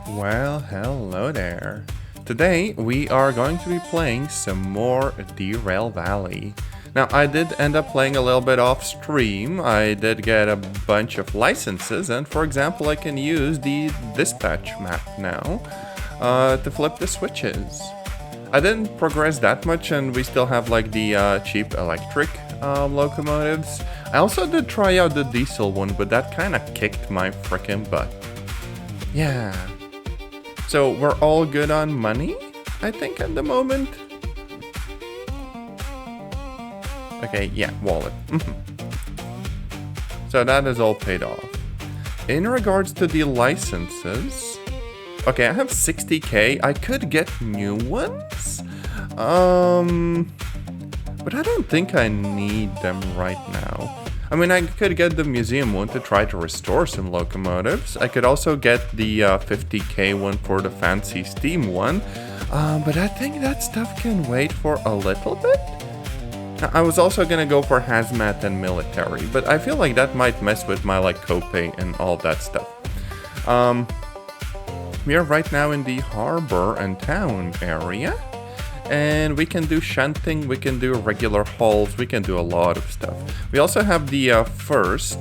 Well, hello there. Today we are going to be playing some more Derail Valley. Now, I did end up playing a little bit off stream. I did get a bunch of licenses, and for example, I can use the dispatch map now to flip the switches. I didn't progress that much, and we still have like the cheap electric locomotives. I also did try out the diesel one, but that kind of kicked my frickin' butt. Yeah. So we're all good on money, I think, at the moment. Okay, yeah, wallet. So that is all paid off. In regards to the licenses, okay, I have 60k. I could get new ones, but I don't think I need them right now. I mean, I could get the museum one to try to restore some locomotives. I could also get the 50k one for the fancy steam one, but I think that stuff can wait for a little bit. Now, I was also gonna go for hazmat and military, but I feel like that might mess with my like copay and all that stuff. We are right now in the harbor and town area. And we can do shunting, we can do regular hauls, we can do a lot of stuff. We also have the first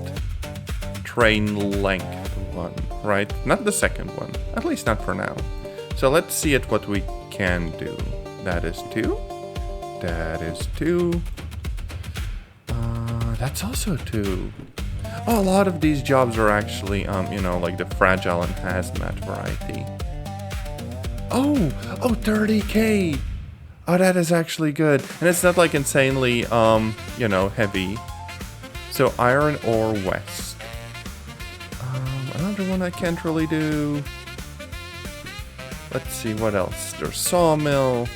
train length one, right? Not the second one, at least not for now. So let's see at what we can do. That is 2. That is 2. That's also 2. Oh, a lot of these jobs are actually, you know, like the fragile and hazmat variety. Oh, 30k! Oh, that is actually good. And it's not like insanely, you know, heavy. So iron ore west. Another one I can't really do. Let's see, what else? There's sawmill.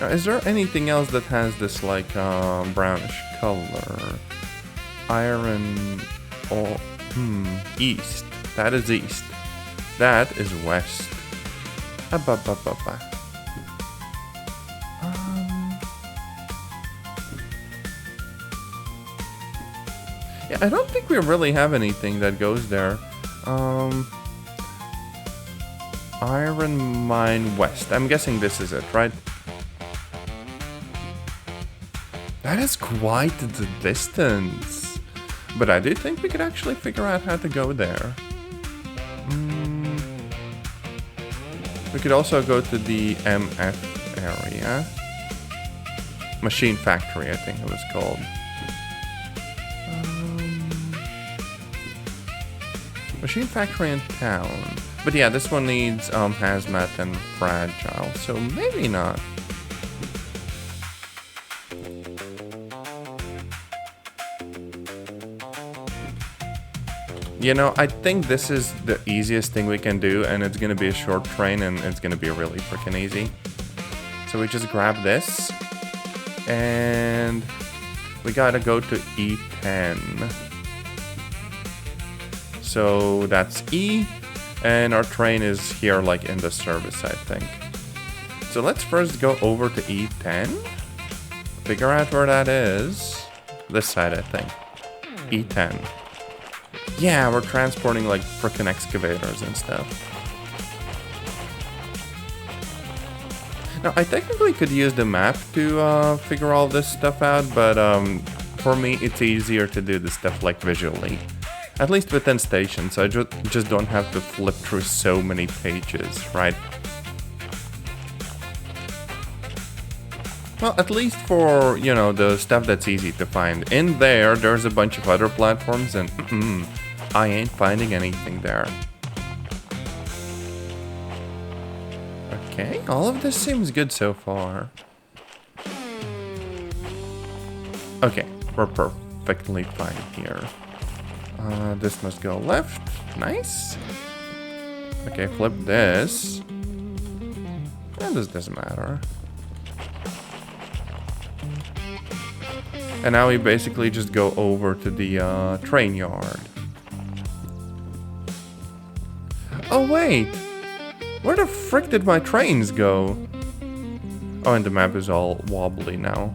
Now, is there anything else that has this, like, brownish color? Iron ore, east. That is east. That is west. Yeah, I don't think we really have anything that goes there. Iron mine west. I'm guessing this is it, right? That is quite the distance. But I do think we could actually figure out how to go there. We could also go to the MF area. Machine factory, I think it was called. Machine factory in town. But yeah, this one needs hazmat and fragile, so maybe not. You know, I think this is the easiest thing we can do, and it's gonna be a short train, and it's gonna be really freaking easy. So we just grab this, and we gotta go to E10. So that's E, and our train is here, like in the service, I think. So let's first go over to E10, figure out where that is. This side, I think. E10. Yeah, we're transporting like frickin' excavators and stuff. Now, I technically could use the map to figure all this stuff out, but for me, it's easier to do this stuff like visually. At least within stations, so I just don't have to flip through so many pages, right? Well, at least for, you know, the stuff that's easy to find. In there, there's a bunch of other platforms, and I ain't finding anything there. Okay, all of this seems good so far. Okay, we're perfectly fine here. This must go left. Nice. Okay, flip this. And this doesn't matter. And now we basically just go over to the train yard. Oh wait! Where the frick did my trains go? Oh, and the map is all wobbly now.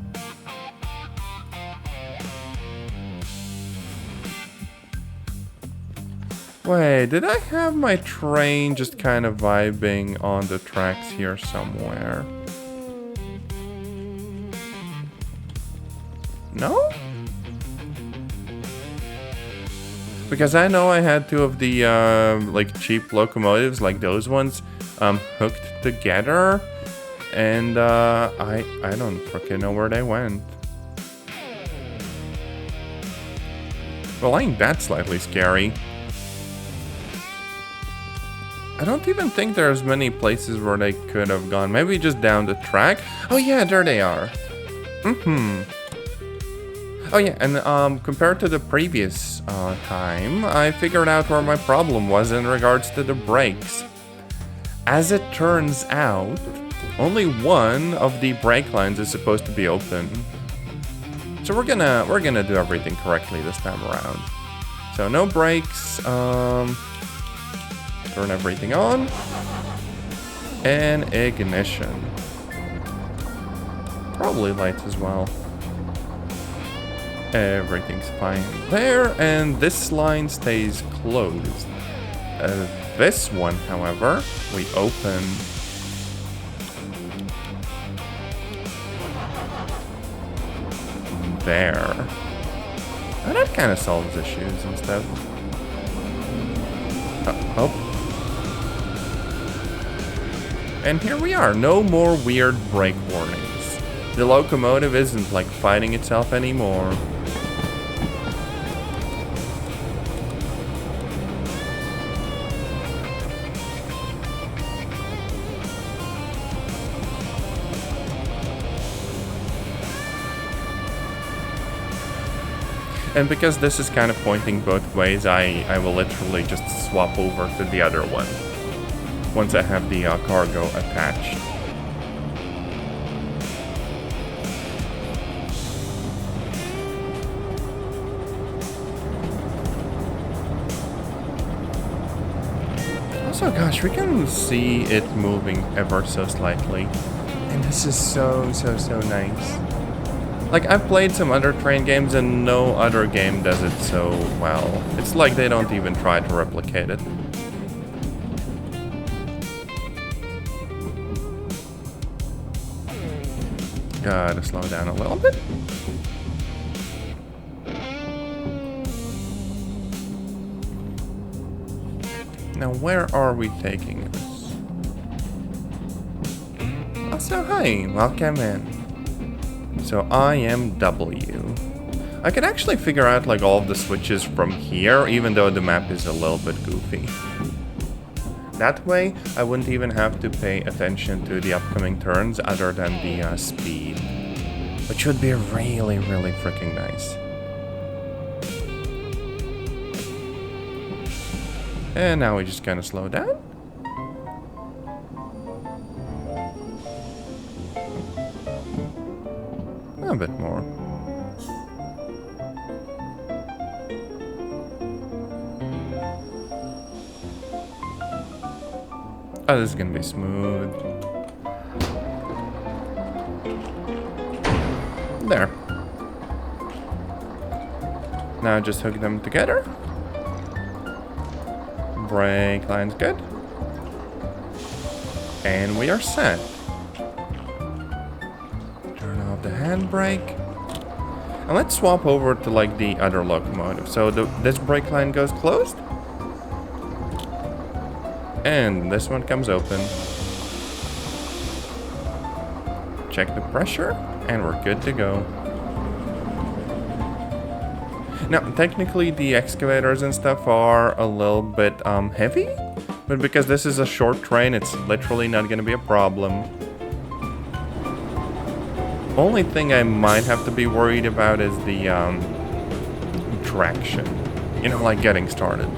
Wait, did I have my train just kind of vibing on the tracks here somewhere? No? Because I know I had two of the like cheap locomotives, like those ones, hooked together, and I don't freaking know where they went. Well, ain't that slightly scary? I don't even think there's many places where they could have gone. Maybe just down the track. Oh yeah, there they are. Oh yeah, and compared to the previous time, I figured out where my problem was in regards to the brakes. As it turns out, only one of the brake lines is supposed to be open. So we're gonna do everything correctly this time around. So no brakes, turn everything on, and ignition. Probably lights as well. Everything's fine there, and this line stays closed. This one, however, we open. There. And that kind of solves issues and stuff. Oh. And here we are, no more weird brake warnings. The locomotive isn't like fighting itself anymore. And because this is kind of pointing both ways, I will literally just swap over to the other one once I have the cargo attached. Also, gosh, we can see it moving ever so slightly. And this is so nice. Like, I've played some other train games and no other game does it so well. It's like they don't even try to replicate it. Gotta slow down a little bit. Now, where are we taking this? Also, hi, welcome in. So I am W. I can actually figure out like all of the switches from here, even though the map is a little bit goofy. That way, I wouldn't even have to pay attention to the upcoming turns other than the speed. Which would be really freaking nice. And now we just kind of slow down. A bit more. Oh, this is gonna be smooth. There. Now just hook them together. Brake line's good. And we are set. The handbrake. And let's swap over to like the other locomotive. So this brake line goes closed. And this one comes open. Check the pressure and we're good to go. Now, technically the excavators and stuff are a little bit heavy, but because this is a short train, it's literally not going to be a problem. Only thing I might have to be worried about is the traction. You know, like getting started.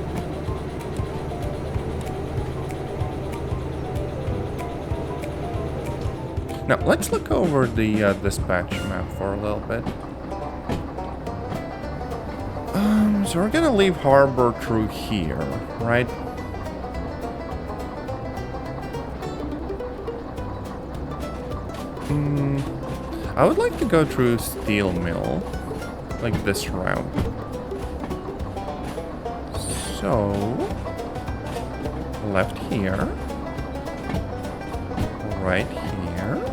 Now, let's look over the dispatch map for a little bit. So we're gonna leave harbor through here, right? I would like to go through steel mill, like this route. So Left here. Right here.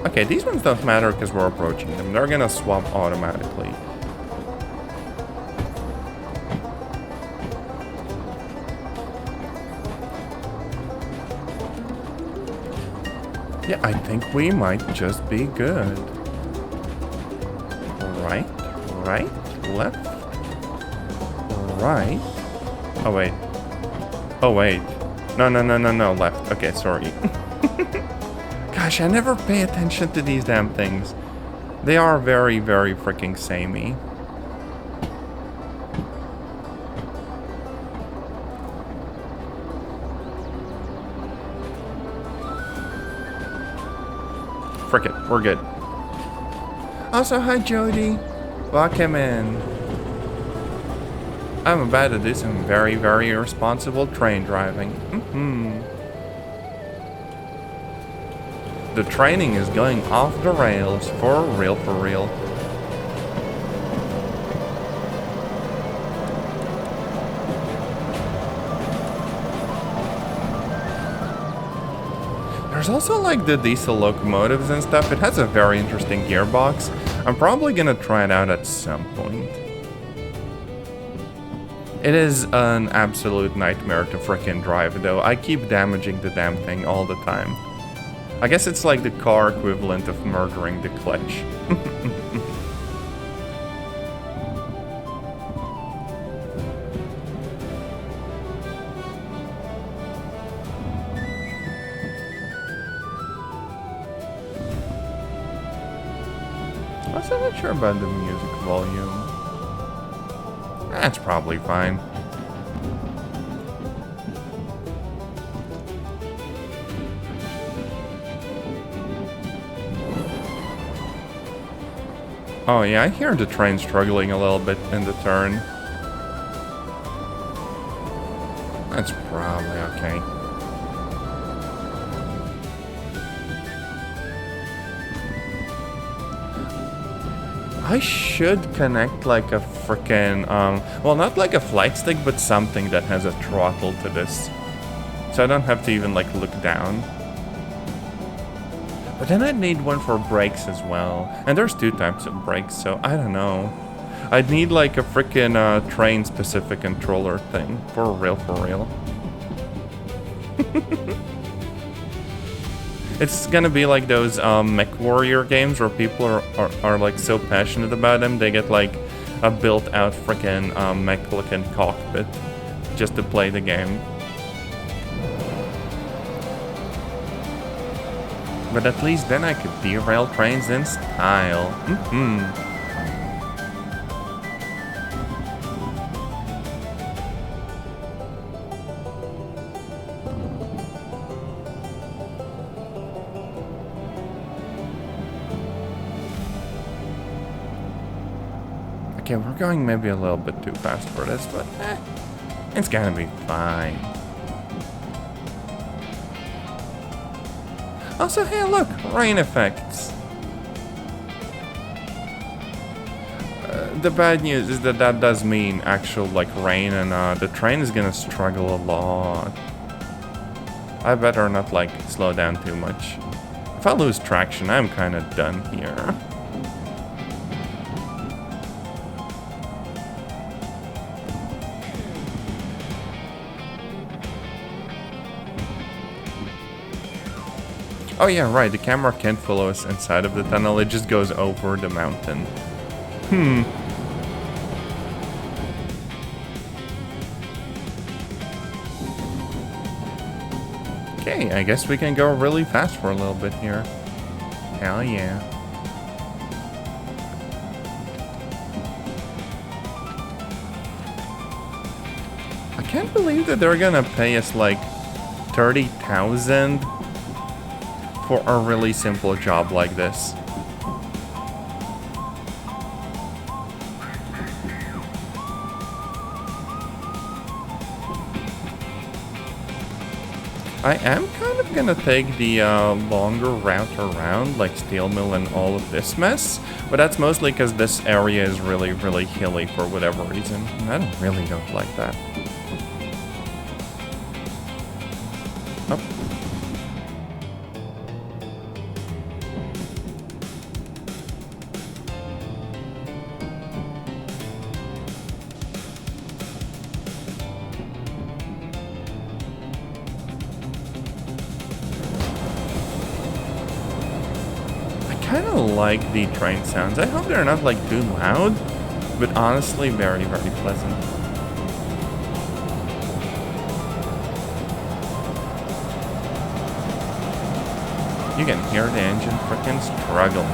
Okay, these ones don't matter because we're approaching them. They're gonna swap automatically. Yeah, I think we might just be good. Right, left, right. Oh, wait. Oh, wait. No, left. Okay, sorry. Gosh, I never pay attention to these damn things. They are very, very freaking samey. Frick it, we're good. Also, hi Jody. Welcome in. I'm about to do some very, very irresponsible train driving. The training is going off the rails, for real, for real. There's also like the diesel locomotives and stuff. It has a very interesting gearbox. I'm probably gonna try it out at some point. It is an absolute nightmare to frickin' drive though. I keep damaging the damn thing all the time. I guess it's like the car equivalent of murdering the clutch. I'm not sure about the music volume. That's probably fine. Oh yeah, I hear the train struggling a little bit in the turn. That's probably okay. I should connect like a frickin', well, not like a flight stick, but something that has a throttle to this. So I don't have to even like look down. But then I'd need one for brakes as well. And there's two types of brakes, so I don't know. I'd need like a frickin' train-specific controller thing. For real, for real. It's gonna be like those mech warrior games where people are like so passionate about them, they get like a built-out frickin' mech-looking cockpit just to play the game. But at least then I could derail trains in style. Okay, we're going maybe a little bit too fast for this, but it's gonna be fine. Also, hey, look, rain effects. The bad news is that that does mean actual, like, rain, and the train is gonna struggle a lot. I better not, like, slow down too much. If I lose traction, I'm kinda done here. Oh yeah, right, the camera can't follow us inside of the tunnel, it just goes over the mountain. Okay, I guess we can go really fast for a little bit here. Hell yeah. I can't believe that they're gonna pay us like 30,000 for a really simple job like this. I am kind of gonna take the longer route around, like steel mill and all of this mess, but that's mostly because this area is really, really hilly for whatever reason. And I really don't like that. Oh. I kind of like the train sounds. I hope they're not like too loud, but honestly very, very pleasant. You can hear the engine freaking struggling.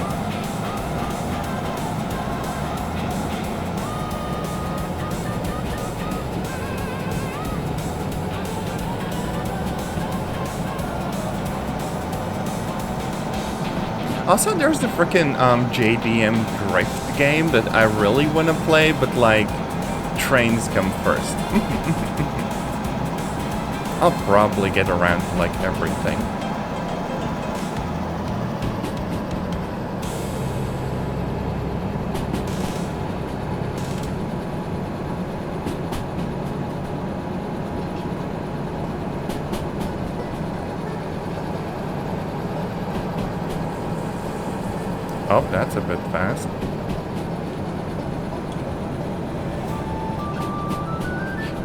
Also, there's the freaking JDM Drift game that I really want to play, but like, trains come first. I'll probably get around to like everything. Oh, that's a bit fast.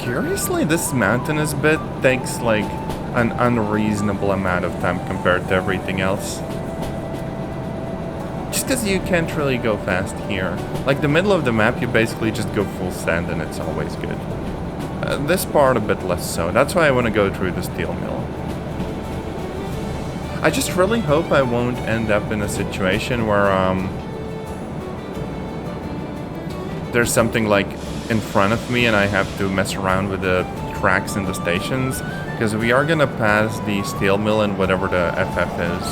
Curiously, this mountainous bit takes like an unreasonable amount of time compared to everything else. Just because you can't really go fast here. Like the middle of the map, you basically just go full send and it's always good. This part a bit less so. That's why I want to go through the steel mill. I just really hope I won't end up in a situation where there's something like in front of me and I have to mess around with the tracks and the stations, because we are gonna pass the steel mill and whatever the FF is.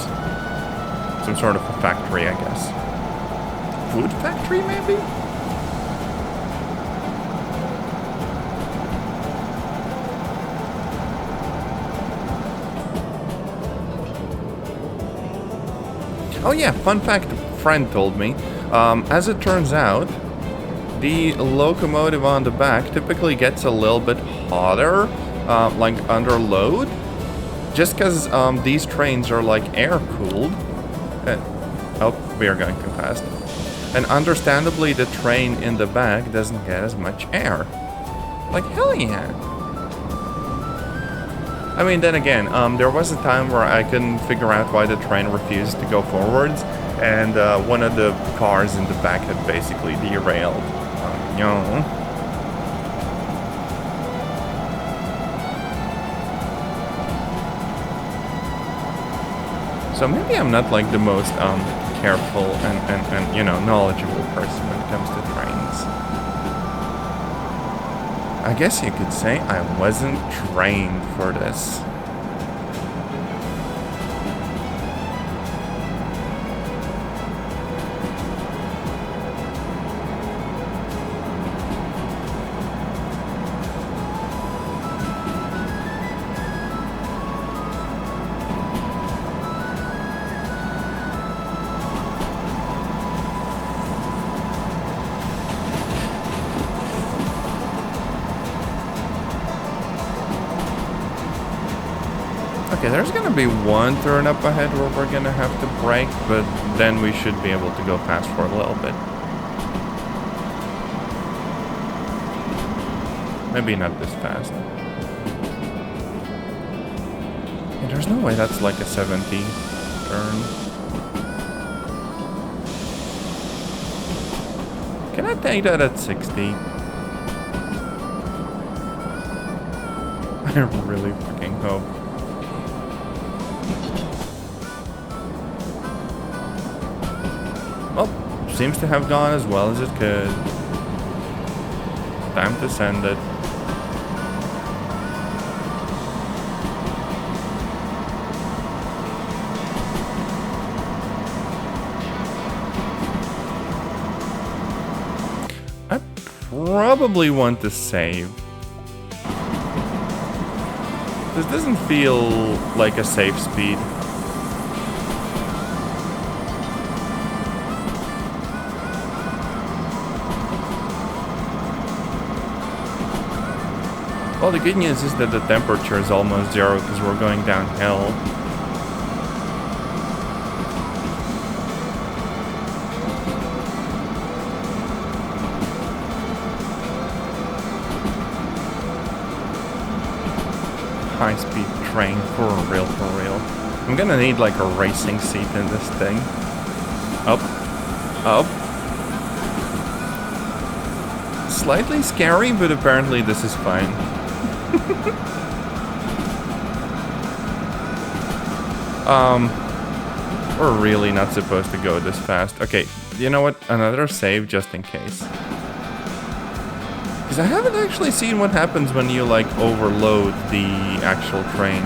Some sort of a factory, I guess. Food factory, maybe? Oh yeah, fun fact, a friend told me. As it turns out, the locomotive on the back typically gets a little bit hotter, like under load, just because these trains are like air-cooled. Oh, we are going too fast. And understandably, the train in the back doesn't get as much air. Like, hell yeah. I mean, then again, there was a time where I couldn't figure out why the train refused to go forwards, and one of the cars in the back had basically derailed. So maybe I'm not like the most careful and you know, knowledgeable person when it comes to trains. I guess you could say I wasn't trained for this. Okay, there's gonna be one turn up ahead where we're gonna have to brake, but then we should be able to go fast for a little bit. Maybe not this fast. Yeah, there's no way that's like a 70 turn. Can I take that at 60? I really fucking hope. Well, seems to have gone as well as it could. Time to send it. I probably want to save. This doesn't feel like a safe speed. Well, the good news is that the temperature is almost 0 because we're going downhill. High-speed train, for real, for real. I'm gonna need like a racing seat in this thing. Up, up. Slightly scary, but apparently this is fine. We're really not supposed to go this fast. Okay, you know what? Another save just in case. Because I haven't actually seen what happens when you, like, overload the actual train.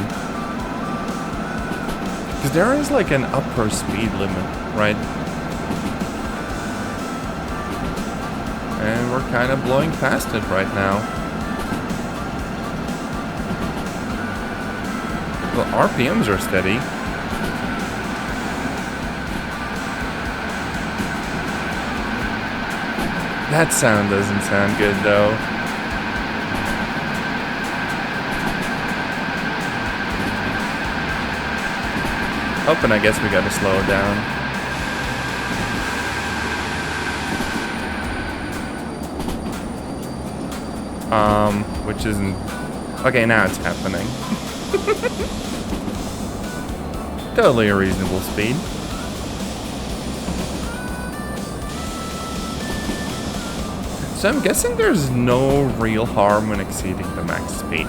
Because there is, like, an upper speed limit, right? And we're kind of blowing past it right now. Well, RPMs are steady. That sound doesn't sound good, though. Oh, and I guess we gotta slow it down. Which isn't... Okay, now it's happening. Totally a reasonable speed. So I'm guessing there's no real harm when exceeding the max speed.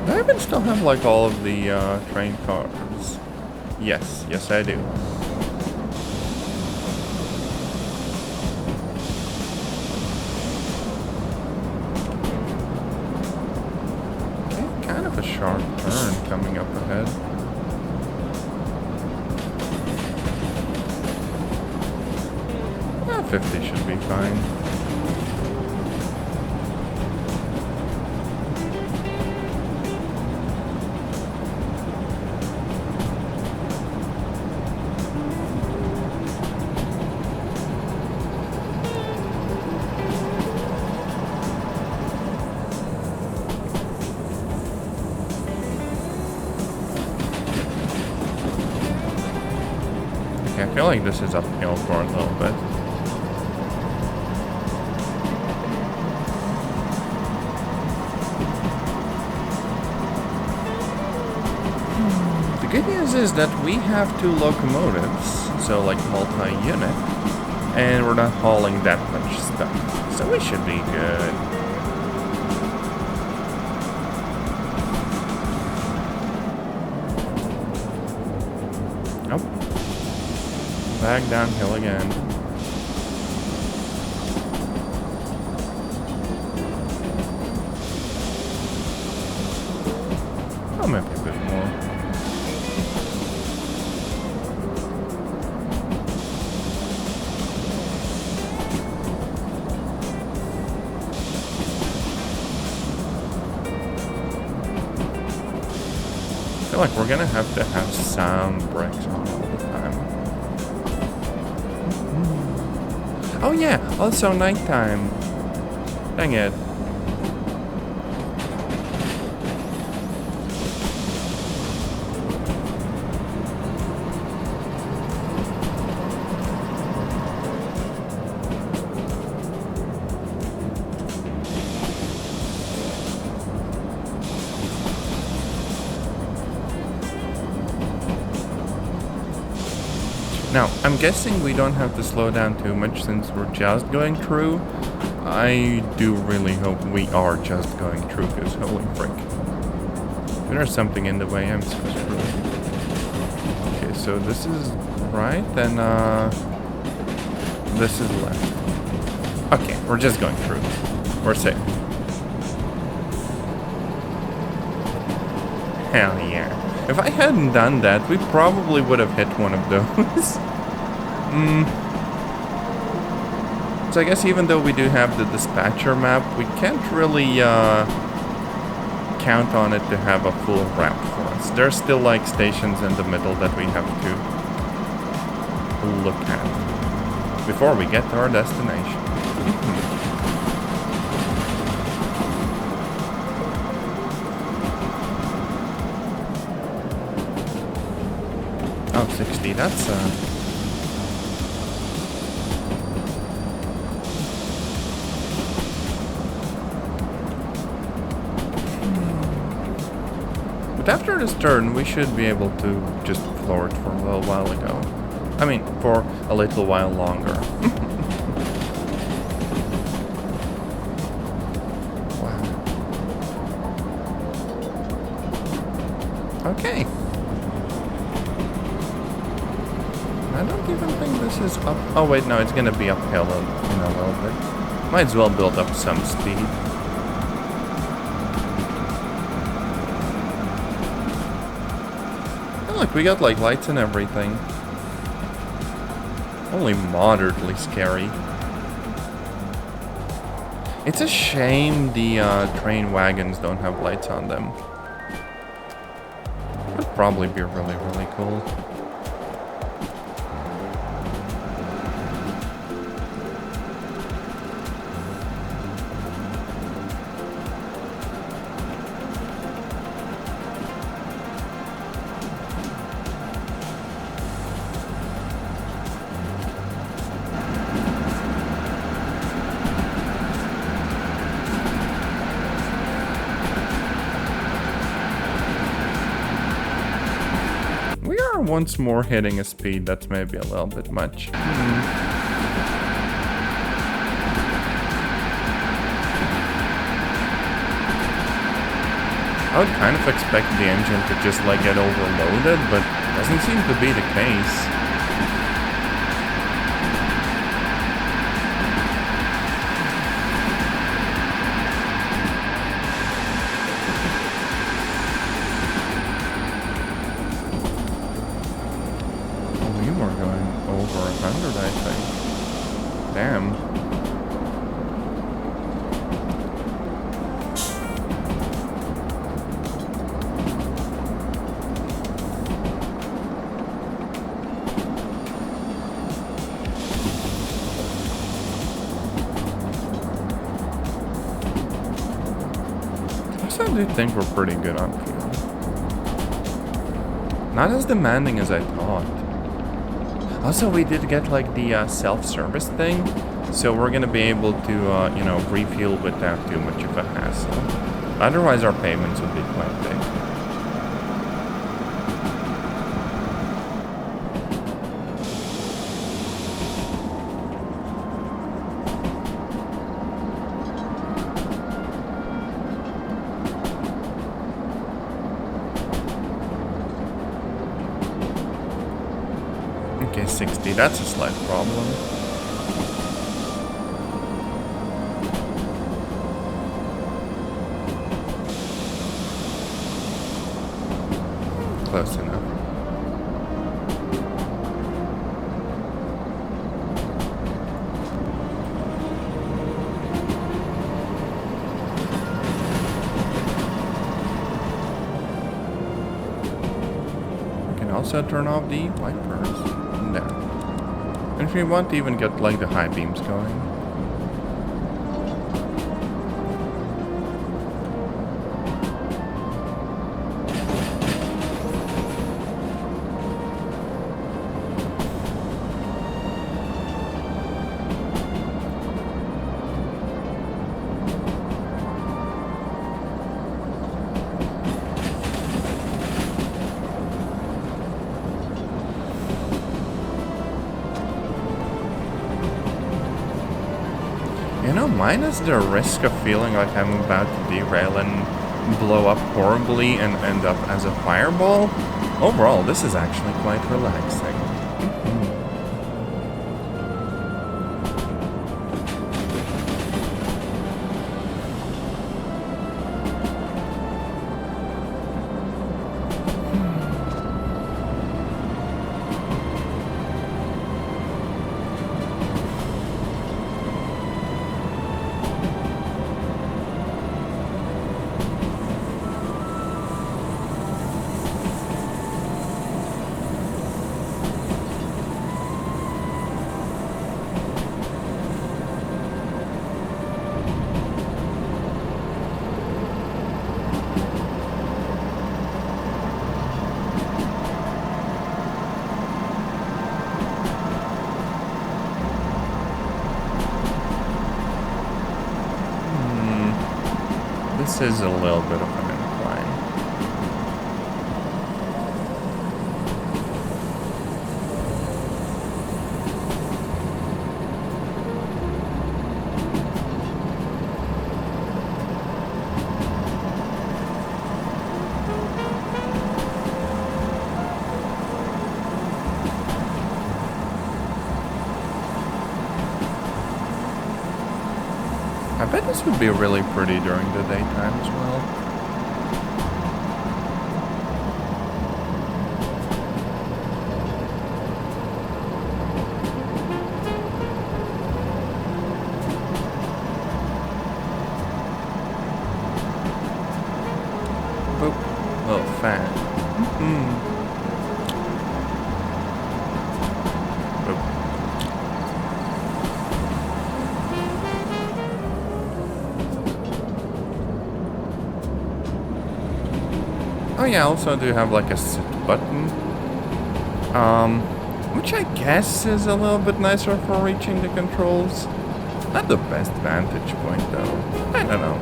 Do I even still have like all of the train cars? Yes, yes I do. Okay, kind of a sharp turn coming up ahead. Ah, 50 should be fine. I feel like this is uphill for a little bit. The good news is that we have 2 locomotives, so like multi-unit, and we're not hauling that much stuff, so we should be good. Nope. Back downhill again. Oh, maybe a bit more. I feel like we're gonna have to have some brakes on all the time. Oh yeah, also nighttime. Dang it. Now, I'm guessing we don't have to slow down too much since we're just going through. I do really hope we are just going through, because holy frick. If there's something in the way, I'm so screwed. Okay, so this is right, and this is left. Okay, we're just going through. We're safe. Hell yeah. If I hadn't done that, we probably would have hit one of those. So I guess even though we do have the dispatcher map, we can't really count on it to have a full route for us. There's still like stations in the middle that we have to look at before we get to our destination. Oh, 60, that's But after this turn, we should be able to just floor it for a little while ago. I mean, for a little while longer. Wow. Okay. I don't even think this is up. Oh wait, no, it's gonna be uphill in a little bit. Might as well build up some speed. Look, we got like lights and everything. Only moderately scary. It's a shame the train wagons don't have lights on them. Would probably be really, really cool. Once more hitting a speed that's maybe a little bit much. I would kind of expect the engine to just like get overloaded, but doesn't seem to be the case. I do think we're pretty good on fuel. Not as demanding as I thought. Also, we did get like the self-service thing, so we're gonna be able to, you know, refuel without too much of a hassle. Otherwise, our payments would be quite big. Okay, 60, that's a slight problem. Close enough. We can also turn off the wipers. There. And if you want to even get like the high beams going. minus the risk of feeling like I'm about to derail and blow up horribly and end up as a fireball, overall, this is actually quite relaxing. This is a little bit of an incline. I bet this would be really pretty during the daytime as well. Boop. Little fan. Boop. Oh yeah, also do have like a sit button, which I guess is a little bit nicer for reaching the controls. Not the best vantage point though. I don't know.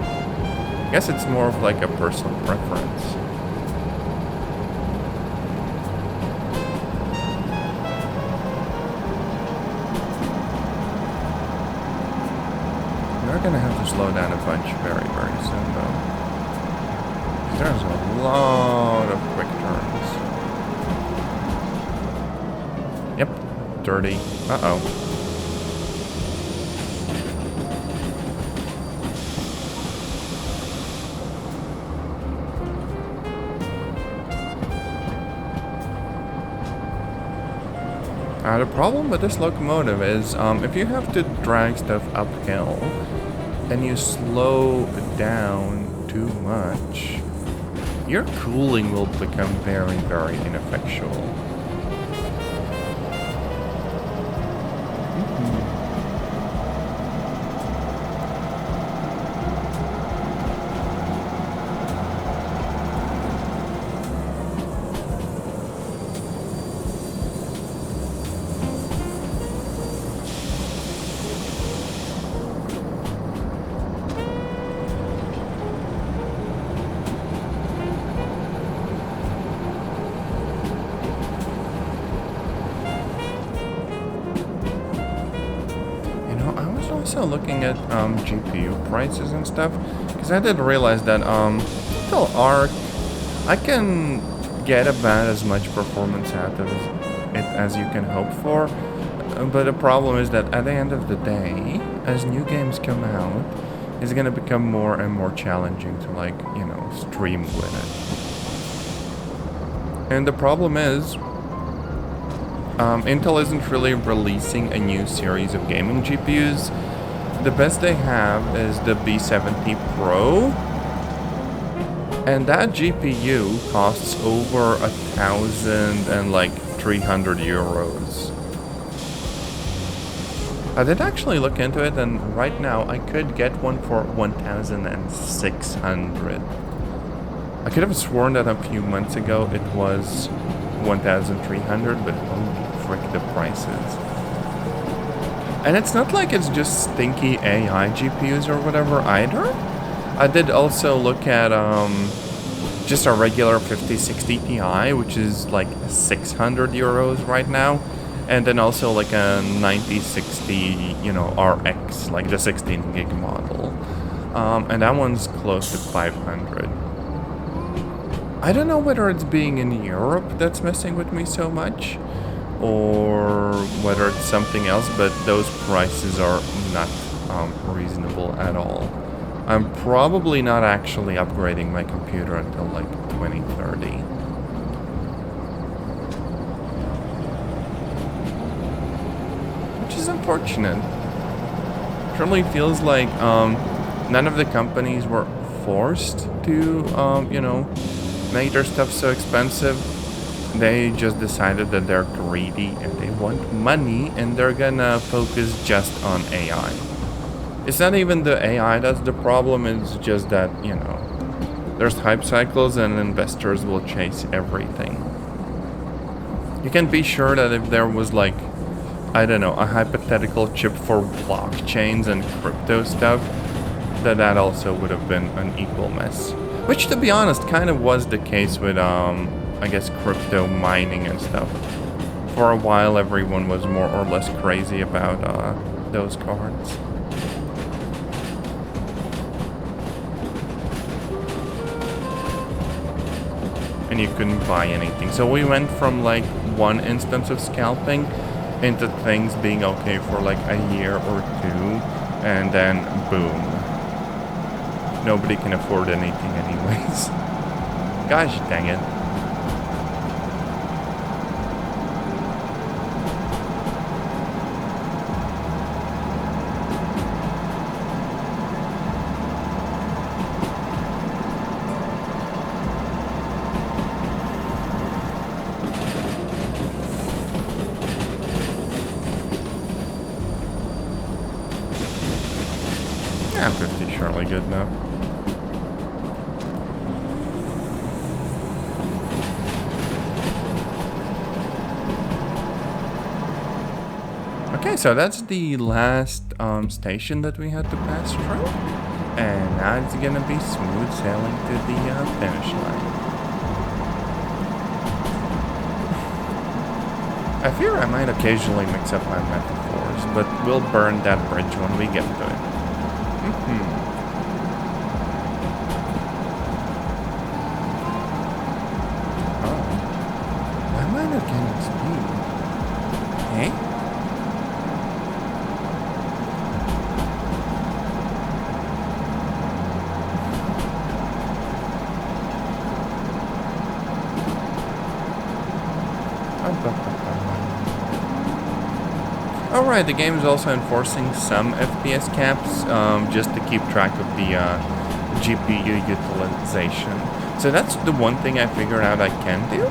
I guess it's more of like a personal preference. We're gonna have to slow down a bunch very, very soon though. There's a lot of quick turns. Yep, dirty. Uh-oh. The problem with this locomotive is if you have to drag stuff uphill and you slow down too much, your cooling will become very, very ineffectual. Also looking at GPU prices and stuff, because I did realize that Intel Arc, I can get about as much performance out of it as you can hope for, but the problem is that at the end of the day, as new games come out, it's going to become more and more challenging to, like, you know, stream with it. And the problem is, Intel isn't really releasing a new series of gaming GPUs. The best they have is the B70 Pro, and that GPU costs over 1,300 euros. I did actually look into it, and right now I could get one for 1,600. I could have sworn that a few months ago it was 1,300, but holy frick, the prices. And it's not like it's just stinky AI GPUs or whatever either. I did also look at just a regular 5060 Ti, which is like 600 euros right now. And then also like a 9060, you know, RX, like the 16 gig model. And that one's close to 500. I don't know whether it's being in Europe that's messing with me so much, or whether it's something else, but those prices are not reasonable at all. I'm probably not actually upgrading my computer until like 2030. Which is unfortunate. It really feels like none of the companies were forced to, you know, make their stuff so expensive. They just decided that they're greedy and they want money and they're gonna focus just on AI. It's not even the AI that's the problem, it's just that, you know, there's hype cycles and investors will chase everything. You can be sure that if there was like, I don't know, a hypothetical chip for blockchains and crypto stuff, that also would have been an equal mess. Which, to be honest, kind of was the case with, I guess, crypto mining and stuff. For a while, everyone was more or less crazy about those cards. And you couldn't buy anything. So we went from like one instance of scalping into things being okay for like a year or two, and then boom. Nobody can afford anything anyways. Gosh dang it. Yeah, 50 is surely good enough. Okay, so that's the last station that we had to pass through. And now it's gonna be smooth sailing to the finish line. I fear I might occasionally mix up my metaphors, but we'll burn that bridge when we get to it. Oh. Why am I not getting speed? Eh? Alright, the game is also enforcing some FPS caps just to keep track of the GPU utilization. So that's the one thing I figured out I can do.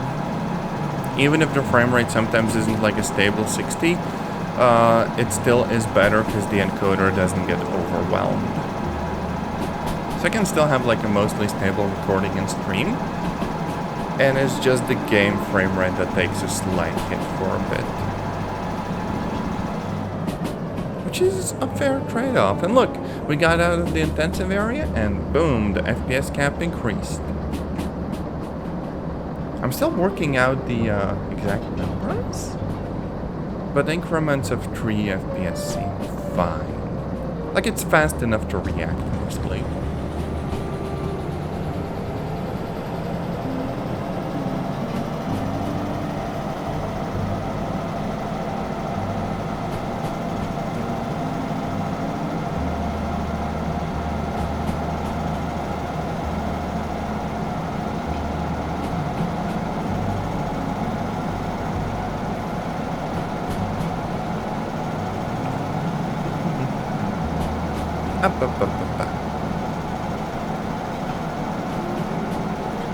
Even if the frame rate sometimes isn't like a stable 60, it still is better because the encoder doesn't get overwhelmed. So I can still have like a mostly stable recording and stream. And it's just the game frame rate that takes a slight hit for a bit. Which is a fair trade-off. And look, we got out of the intensive area and boom, the FPS cap increased. I'm still working out the exact numbers, but increments of 3 FPS seem fine. Like it's fast enough to react mostly.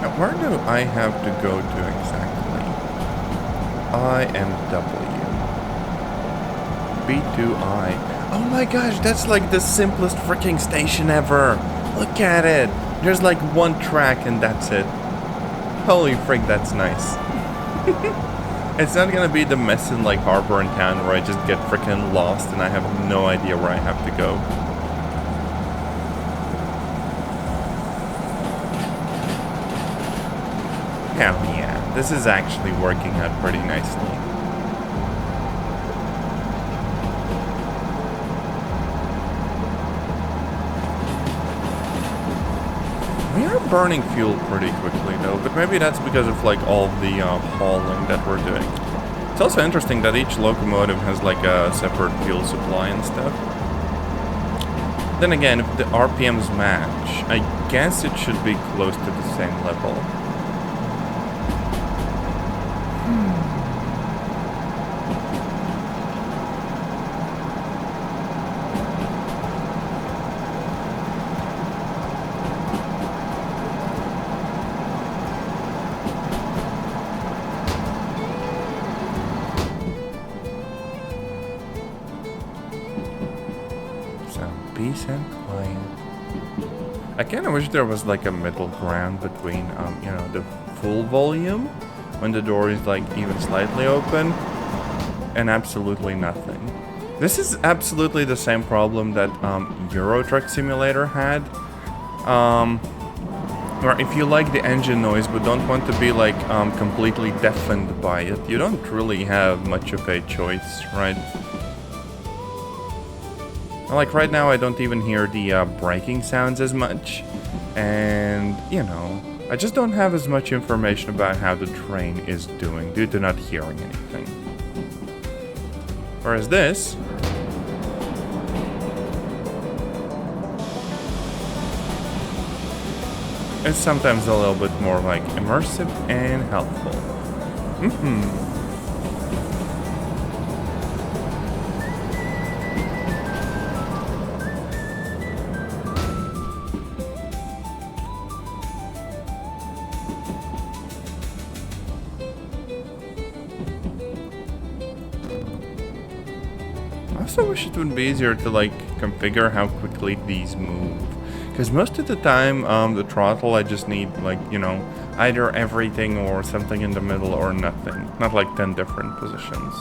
Now, where do I have to go to exactly? IMW. B2I. Oh my gosh, that's like the simplest freaking station ever. Look at it. There's like one track and that's it. Holy frick, that's nice. It's not gonna be the mess in like Harbor and Town where I just get freaking lost and I have no idea where I have to go. Hell yeah, this is actually working out pretty nicely. burning fuel pretty quickly though, but maybe that's because of like all the hauling that we're doing. It's also interesting that each locomotive has like a separate fuel supply and stuff. Then again, if the RPMs match, I guess it should be close to the same level. Peace and quiet. I kind of wish there was like a middle ground between, you know, the full volume when the door is like even slightly open and absolutely nothing. This is absolutely the same problem that Euro Truck Simulator had. Where if you like the engine noise but don't want to be like completely deafened by it, you don't really have much of a choice, right? Like right now I don't even hear the braking sounds as much, and you know, I just don't have as much information about how the train is doing due to not hearing anything. Whereas this is sometimes a little bit more like immersive and helpful. I also wish it would be easier to like configure how quickly these move, because most of the time the throttle I just need like, you know, either everything or something in the middle or nothing, not like 10 different positions.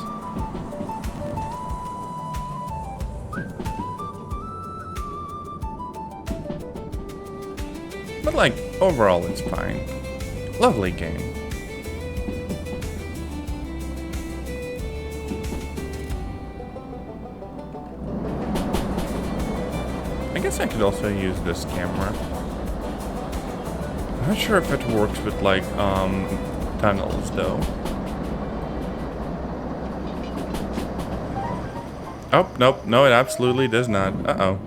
But like overall it's fine. Lovely game. I guess I could also use this camera. I'm not sure if it works with like tunnels though. Oh, nope, no, it absolutely does not. Uh-oh.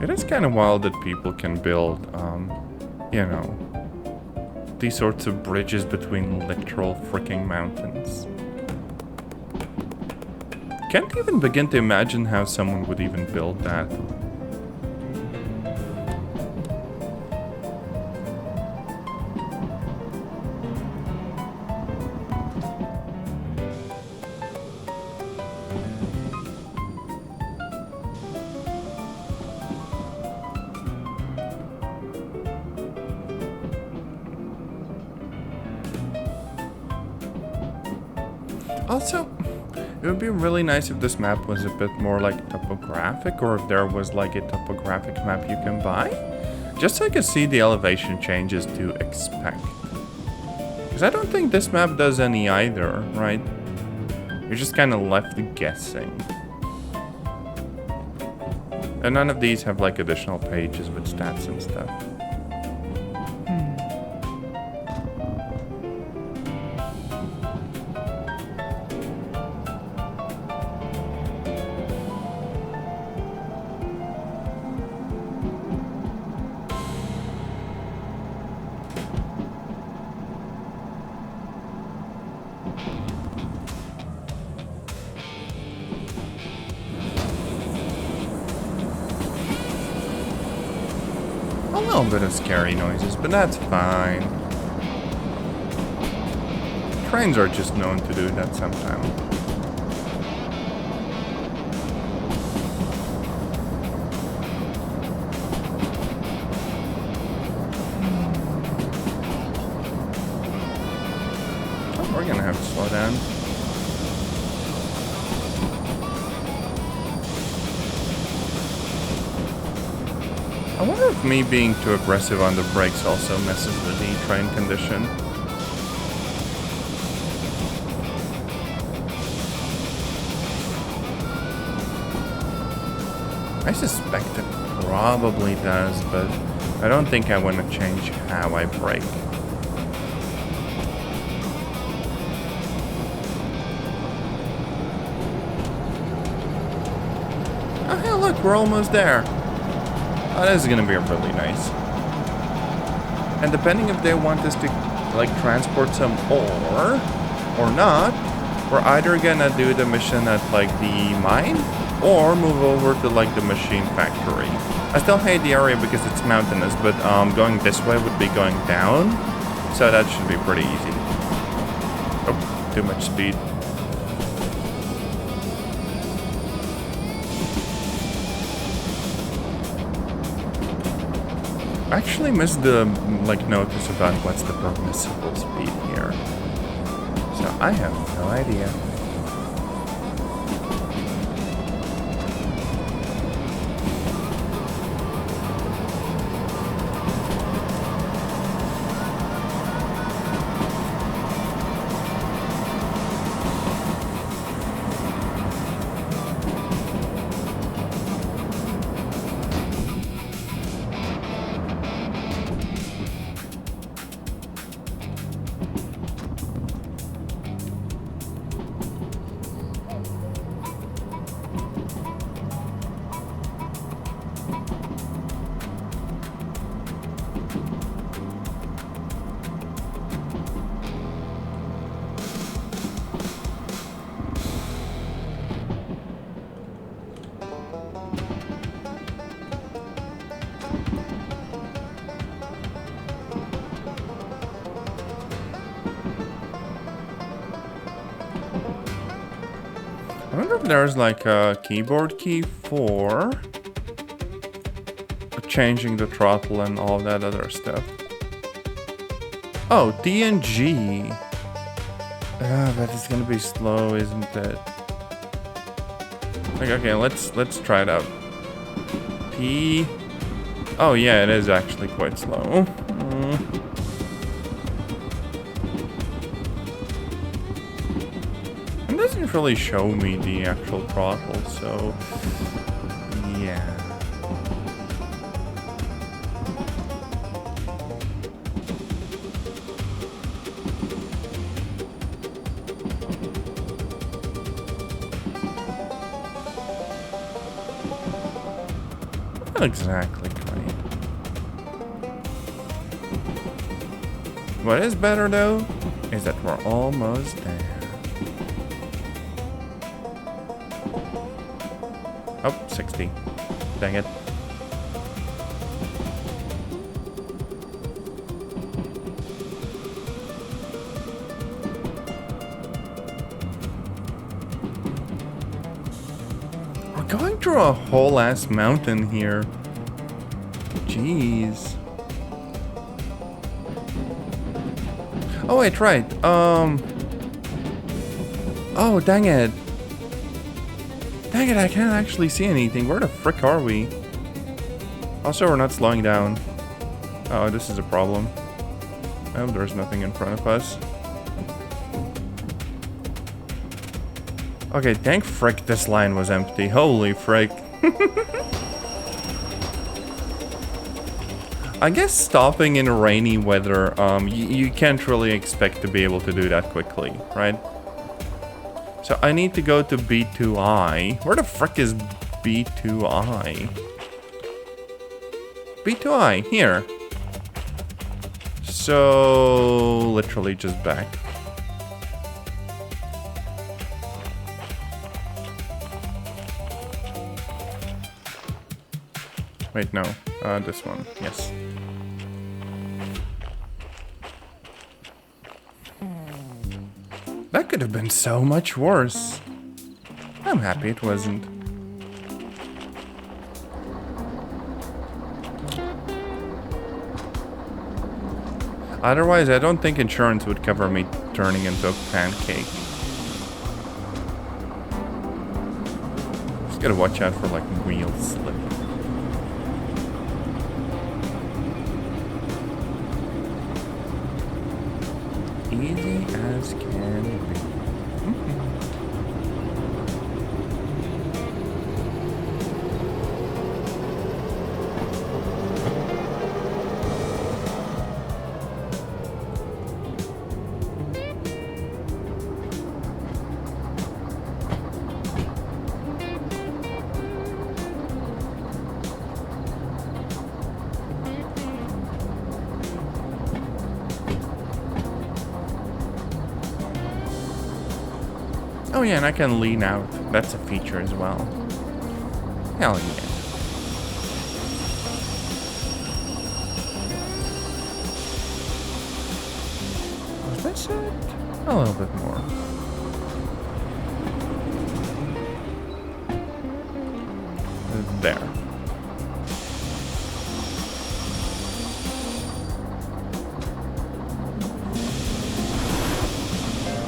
It is kind of wild that people can build, you know, these sorts of bridges between literal freaking mountains. Can't even begin to imagine how someone would even build that. Also, it would be really nice if this map was a bit more like topographic, or if there was like a topographic map you can buy, just so I can see the elevation changes to expect. Because I don't think this map does any either, right? You're just kind of left guessing. And none of these have like additional pages with stats and stuff. A little bit of scary noises, but that's fine. Trains are just known to do that sometimes. understand. I wonder if me being too aggressive on the brakes also messes with the train condition. I suspect it probably does, but I don't think I want to change how I brake. Oh, hey, look, we're almost there. Oh, this is gonna be really nice. And depending if they want us to, like, transport some ore or not, we're either gonna do the mission at, like, the mine or move over to, like, the machine factory. I still hate the area because it's mountainous, but going this way would be going down, so that should be pretty easy. Oh, too much speed. I actually missed the, like, notice about what's the permissible speed here. So I have no idea. I wonder if there's like a keyboard key for changing the throttle and all that other stuff. Oh, D and G. But it's gonna be slow, isn't it? Like, okay, let's try it out. P. Oh yeah, it is actually quite slow. It doesn't really show me the actual throttle, so yeah. Not exactly right. What is better though is that we're almost there. Oh, 60. Dang it. We're going through a whole ass mountain here. Jeez. Oh wait, right. Oh, dang it. Dang it, I can't actually see anything. Where the frick are we? Also, we're not slowing down. Oh, this is a problem. Oh, there's nothing in front of us. Okay, thank frick this line was empty. Holy frick. I guess stopping in rainy weather, you can't really expect to be able to do that quickly, right? So I need to go to B2I. Where the frick is B2I? B2I, here. So, literally just back. Wait, no. This one, yes. That could have been so much worse. I'm happy it wasn't. Otherwise, I don't think insurance would cover me turning into a pancake. Just gotta watch out for like wheel slip. Easy as can be. Oh yeah, and I can lean out. That's a feature as well. Hell yeah. Was this it? A little bit more. There.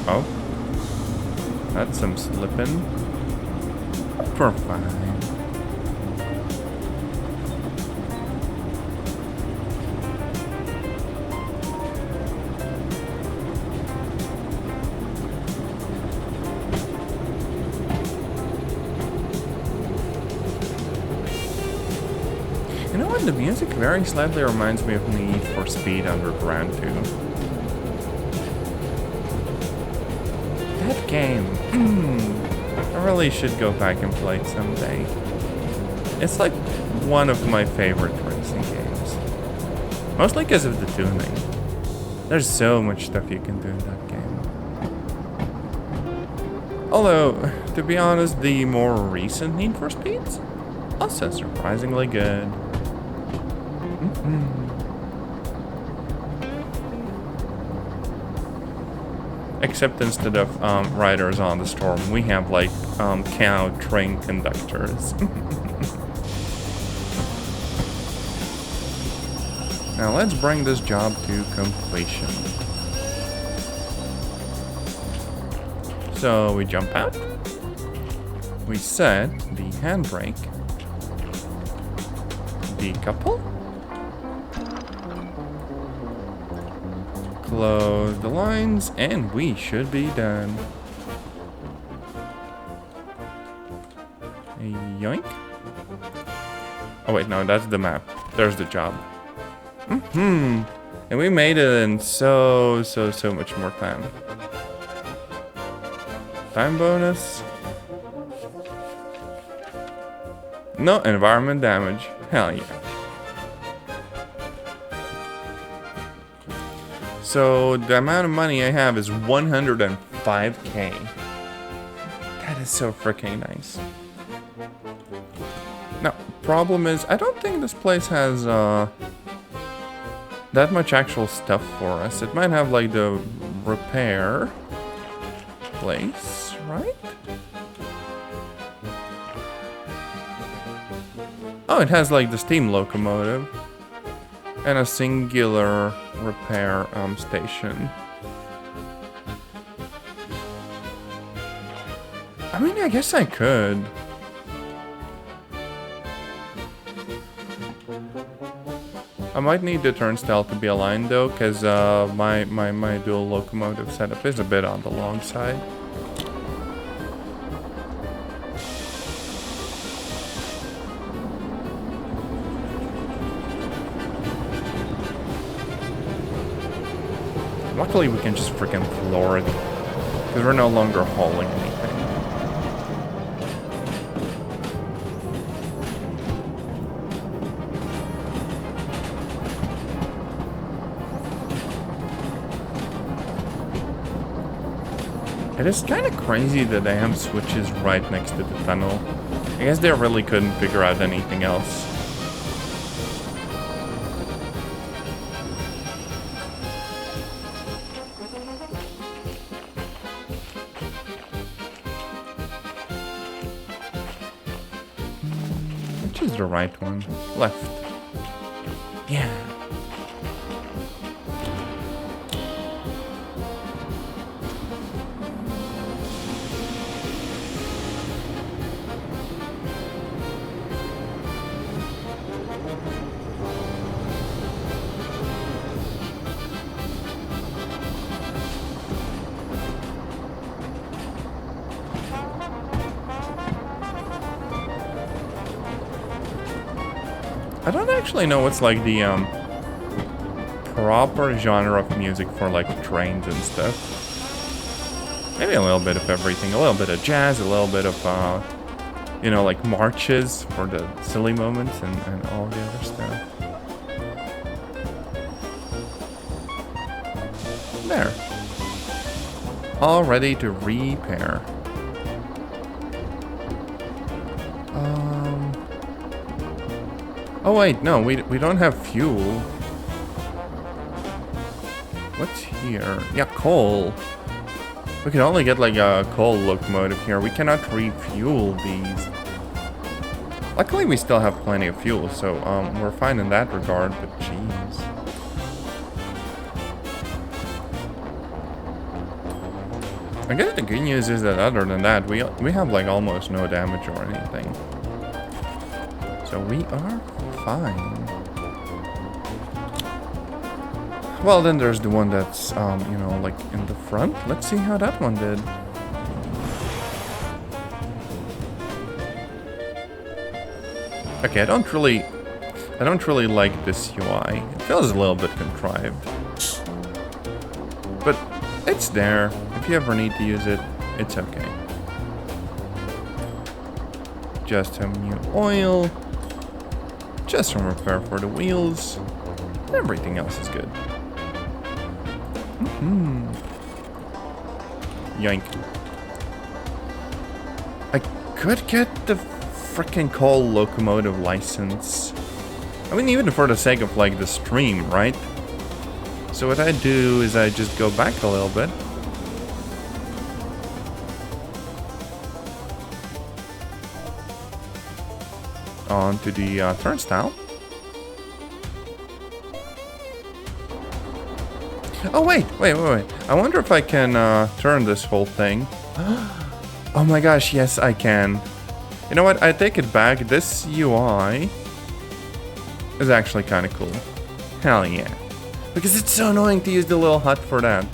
Oh. That's some slipping. We're fine. You know what? The music very slightly reminds me of Need for Speed Underground 2. That game. I really should go back and play it someday. It's like one of my favorite racing games. Mostly because of the tuning. There's so much stuff you can do in that game. Although, to be honest, the more recent Need for Speeds, also surprisingly good. Except instead of riders on the storm, we have like cow train conductors. Now let's bring this job to completion. So we jump out. We set the handbrake. Decouple. Close the lines, and we should be done. Yoink. Oh wait, no, that's the map. There's the job. And we made it in so much more time. Time bonus. No environment damage. Hell yeah. So the amount of money I have is 105k. That is so freaking nice. Now, problem is, I don't think this place has that much actual stuff for us. It might have like the repair place, right? Oh, it has like the steam locomotive. And a singular repair station. I mean, I guess I could. I might need the turnstile to be aligned though, because my dual locomotive setup is a bit on the long side. Luckily, we can just freaking floor it, because we're no longer hauling anything. It is kind of crazy that the damn switch is right next to the tunnel. I guess they really couldn't figure out anything else. Which is the right one? Left. Yeah. I don't actually know what's like the proper genre of music for like trains and stuff. Maybe a little bit of everything. A little bit of jazz, a little bit of, you know, like marches for the silly moments and all the other stuff. There. All ready to repair. Oh wait, no, we don't have fuel. What's here? Yeah, coal. We can only get like a coal locomotive here. We cannot refuel these. Luckily, we still have plenty of fuel, so we're fine in that regard. But jeez. I guess the good news is that other than that, we have like almost no damage or anything. So we are fine. Well, then there's the one that's, you know, like in the front. Let's see how that one did. Okay, I don't really like this UI. It feels a little bit contrived. But it's there. If you ever need to use it, it's okay. Just some new oil. Just some repair for the wheels. Everything else is good. Yoink. I could get the freaking coal locomotive license. I mean, even for the sake of like the stream, right? So what I do is I just go back a little bit. Onto the turnstile. Oh, wait. I wonder if I can turn this whole thing. Oh my gosh, yes, I can. You know what? I take it back. This UI is actually kind of cool. Hell yeah. Because it's so annoying to use the little hut for that.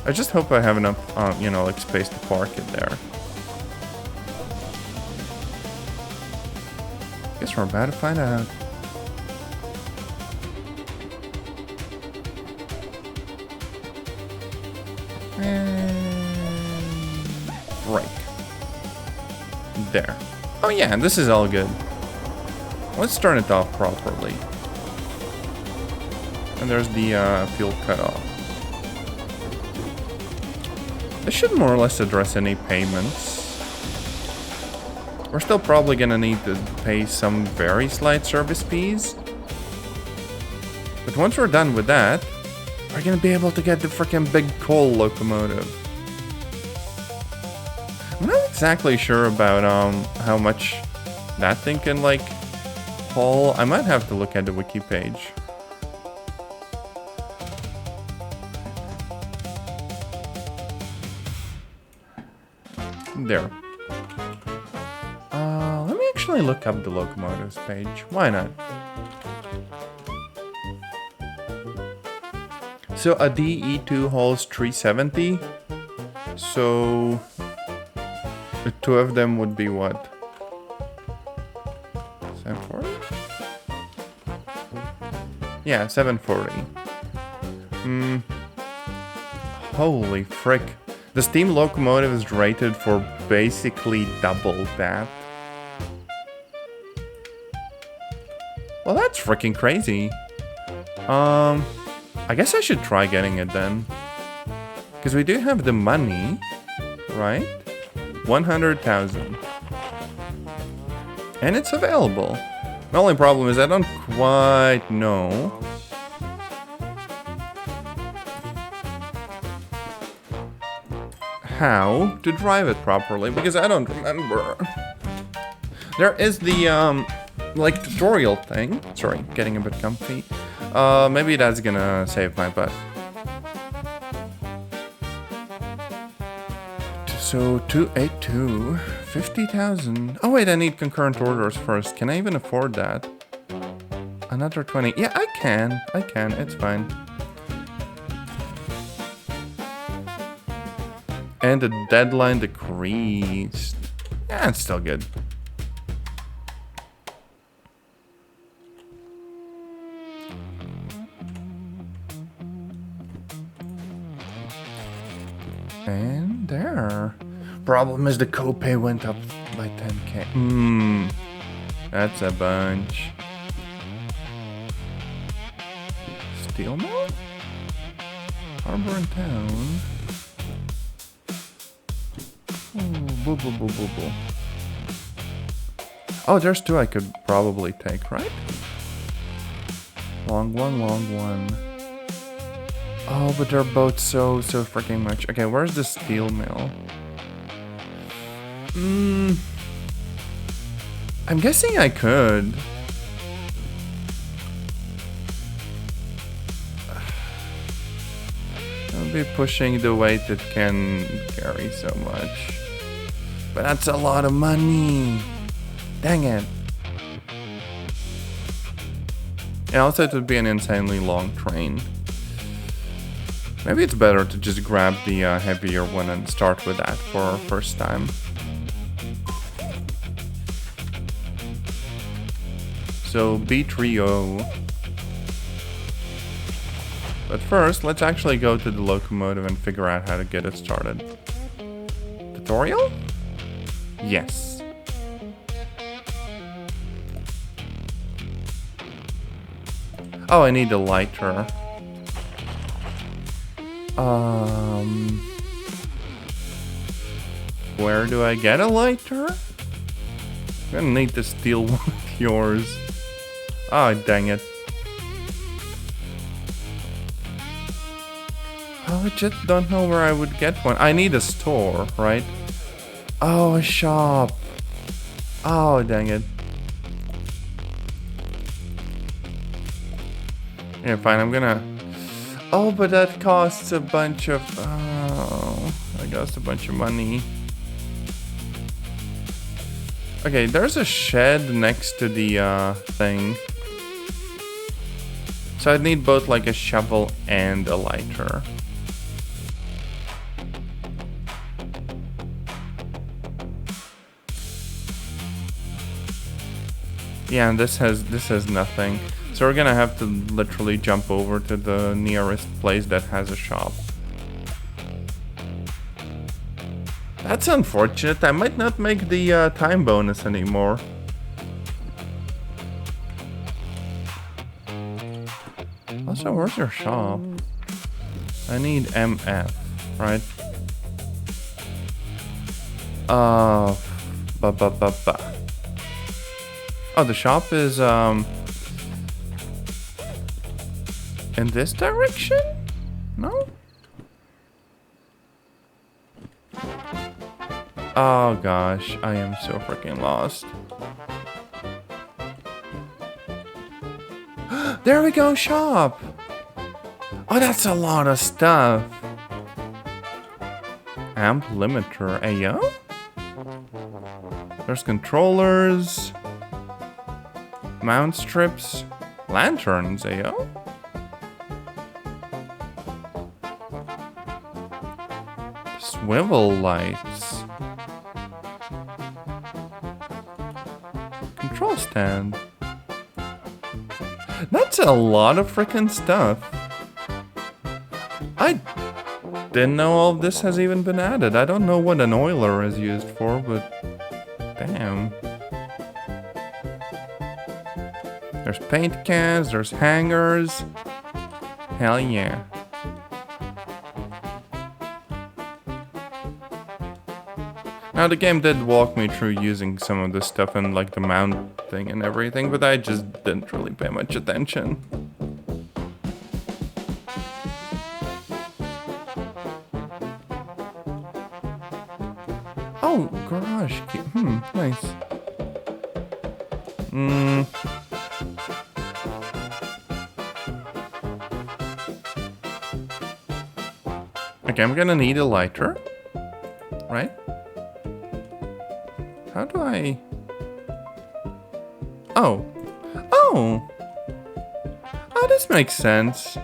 I just hope I have enough, you know, like space to park it there. Guess we're about to find out. Break. There. Oh yeah, this is all good. Let's turn it off properly. And there's the fuel cutoff. This should more or less address any payments. We're still probably gonna need to pay some very slight service fees. But once we're done with that, we're gonna be able to get the freaking big coal locomotive. I'm not exactly sure about how much that thing can like haul. I might have to look at the wiki page. There. Let me actually look up the locomotives page. Why not? So a DE2 hauls 370. So the two of them would be what? 740? Yeah, 740. Holy frick. The steam locomotive is rated for basically double that. Well, that's freaking crazy. I guess I should try getting it then. Because we do have the money, right? 100,000. And it's available. The only problem is I don't quite know how to drive it properly, because I don't remember. There is the like tutorial thing. Sorry, getting a bit comfy. Maybe that's gonna save my butt. So 282, 50,000. Oh wait, I need concurrent orders first. Can I even afford that? Another 20. Yeah, I can. It's fine. And the deadline decreased. Yeah, it's still good. And there. Problem is the copay went up by 10k. That's a bunch. Steel mill? Harbor and town. Boo, boo, boo, boo, boo. Oh, there's two I could probably take, right? Long one, long one. Oh, but they're both so freaking much. Okay, where's the steel mill? I'm guessing I could. I'll be pushing the weight it can carry so much. But that's a lot of money. Dang it. And also it would be an insanely long train. Maybe it's better to just grab the heavier one and start with that for our first time. So B3O. But first, let's actually go to the locomotive and figure out how to get it started. Tutorial? Yes. Oh, I need a lighter. Where do I get a lighter? I'm gonna need to steal one of yours. Oh, dang it. Oh, I just don't know where I would get one. I need a store, right? Oh, a shop. Oh, dang it. Yeah, fine, I'm gonna... Oh, but that costs a bunch of... Oh, that costs a bunch of money. Okay, there's a shed next to the thing. So I'd need both like a shovel and a lighter. Yeah, and this has nothing. So we're gonna have to literally jump over to the nearest place that has a shop. That's unfortunate. I might not make the time bonus anymore. Also, where's your shop? I need MF, right? Oh, Oh, the shop is in this direction? No? Oh gosh, I am so freaking lost. There we go, shop! Oh, that's a lot of stuff. Amp limiter, ayo? There's controllers. Mount strips. Lanterns, ayo? Swivel lights. Control stand. That's a lot of freaking stuff. I didn't know all of this has even been added. I don't know what an oiler is used for, but damn. There's paint cans, there's hangers. Hell yeah. Now the game did walk me through using some of this stuff and like the mount thing and everything, but I just didn't really pay much attention. Oh, garage key. Nice. Okay, I'm gonna need a lighter, right? How do I... Oh. Oh! Oh, this makes sense.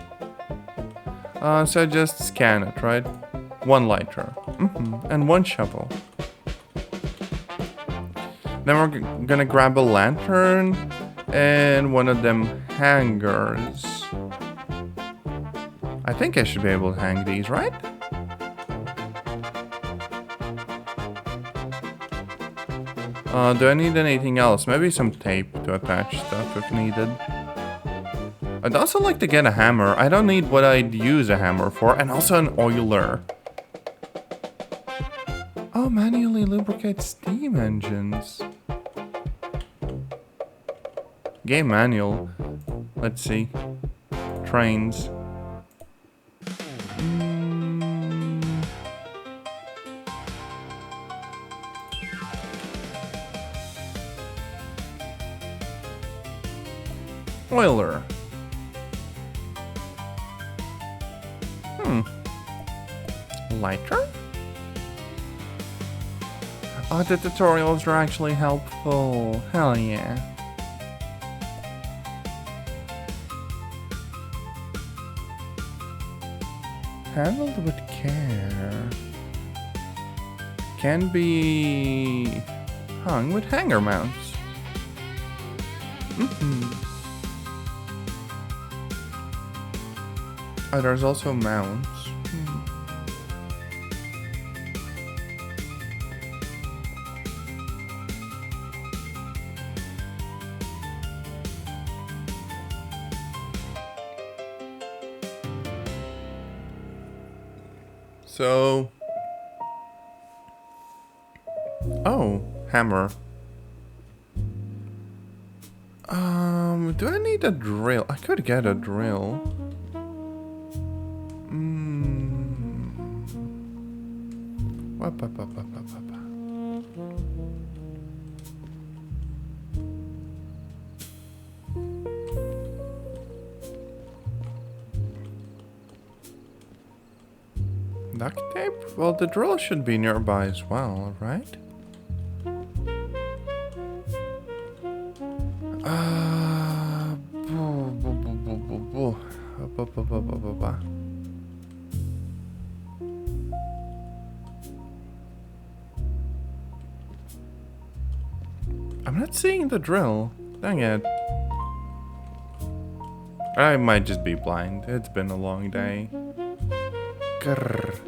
So just scan it, right? One lighter. And one shovel. Then we're gonna grab a lantern and one of them hangers. I think I should be able to hang these, right? Do I need anything else? Maybe some tape to attach stuff if needed. I'd also like to get a hammer. I don't need what I'd use a hammer for, and also an oiler. Oh, manually lubricate steam engines. Game manual. Let's see. Trains. Oiler. Lighter? Oh, the tutorials are actually helpful. Hell yeah. Handled with care. Can be hung with hanger mounts. Oh, there's also mounts. So, oh, hammer. Do I need a drill? I could get a drill. Duct tape? Well, the drill should be nearby as well, right? I'm not seeing the drill. Dang it. I might just be blind. It's been a long day. Grrr.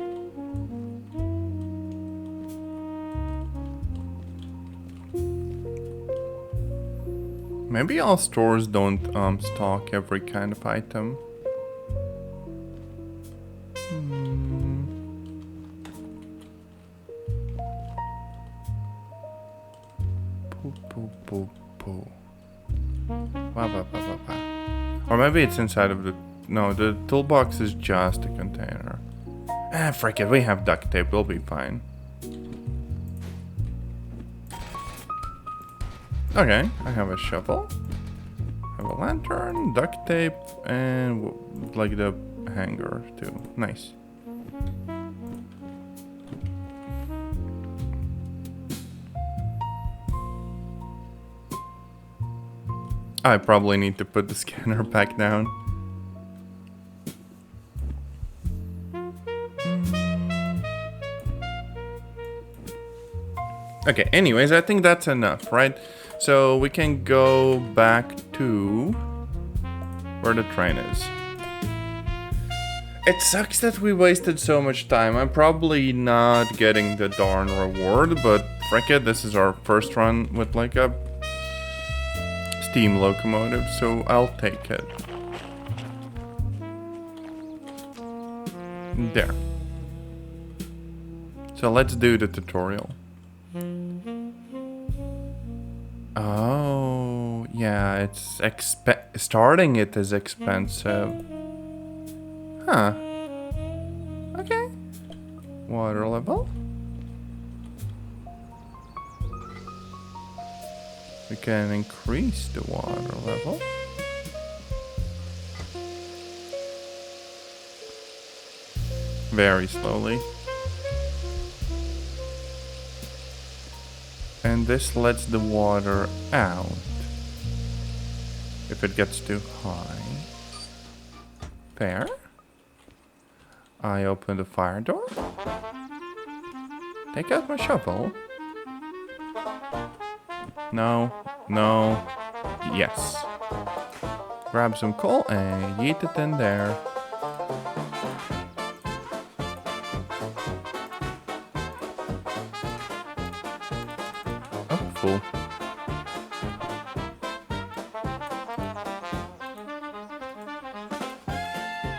Maybe all stores don't stock every kind of item. Or maybe it's inside of the... No, the toolbox is just a container. Ah, frick it, we have duct tape, we'll be fine. Okay, I have a shovel. I have a lantern, duct tape, and like the hanger too. Nice. I probably need to put the scanner back down. Okay, anyways, I think that's enough, right? So we can go back to where the train is. It sucks that we wasted so much time. I'm probably not getting the darn reward, but frick it, this is our first run with like a steam locomotive, so I'll take it. There. So let's do the tutorial. Oh, yeah, it's starting it is expensive. Huh. Okay. Water level. We can increase the water level. Very slowly. And this lets the water out if it gets too high. There. I open the fire door. Take out my shovel. No. No. Yes. Grab some coal and yeet it in there. Oh, full.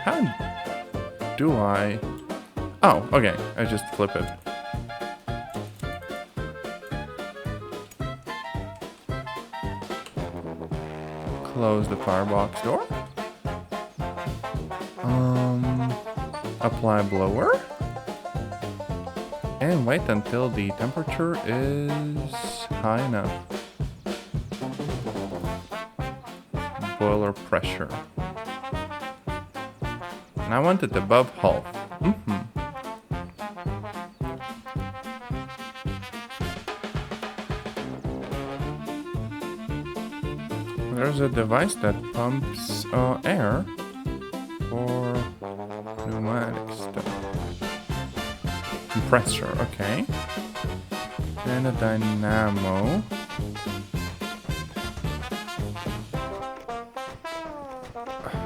How do I... Oh, okay. I just flip it. Close the firebox door. Apply blower. And wait until the temperature is high enough. Boiler pressure. And I want it above half. There's a device that pumps air for pneumatic stuff. Compressor, okay. And a dynamo.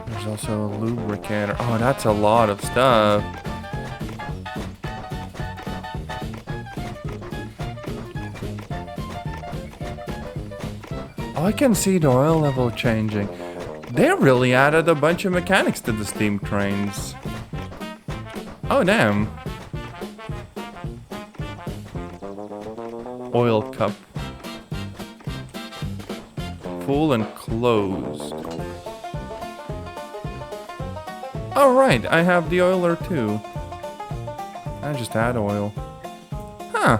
There's also a lubricator. Oh, that's a lot of stuff. Oh, I can see the oil level changing. They really added a bunch of mechanics to the steam trains. Oh, damn. Oil cup. Full and closed. Oh, right. I have the oiler too. I just add oil. Huh.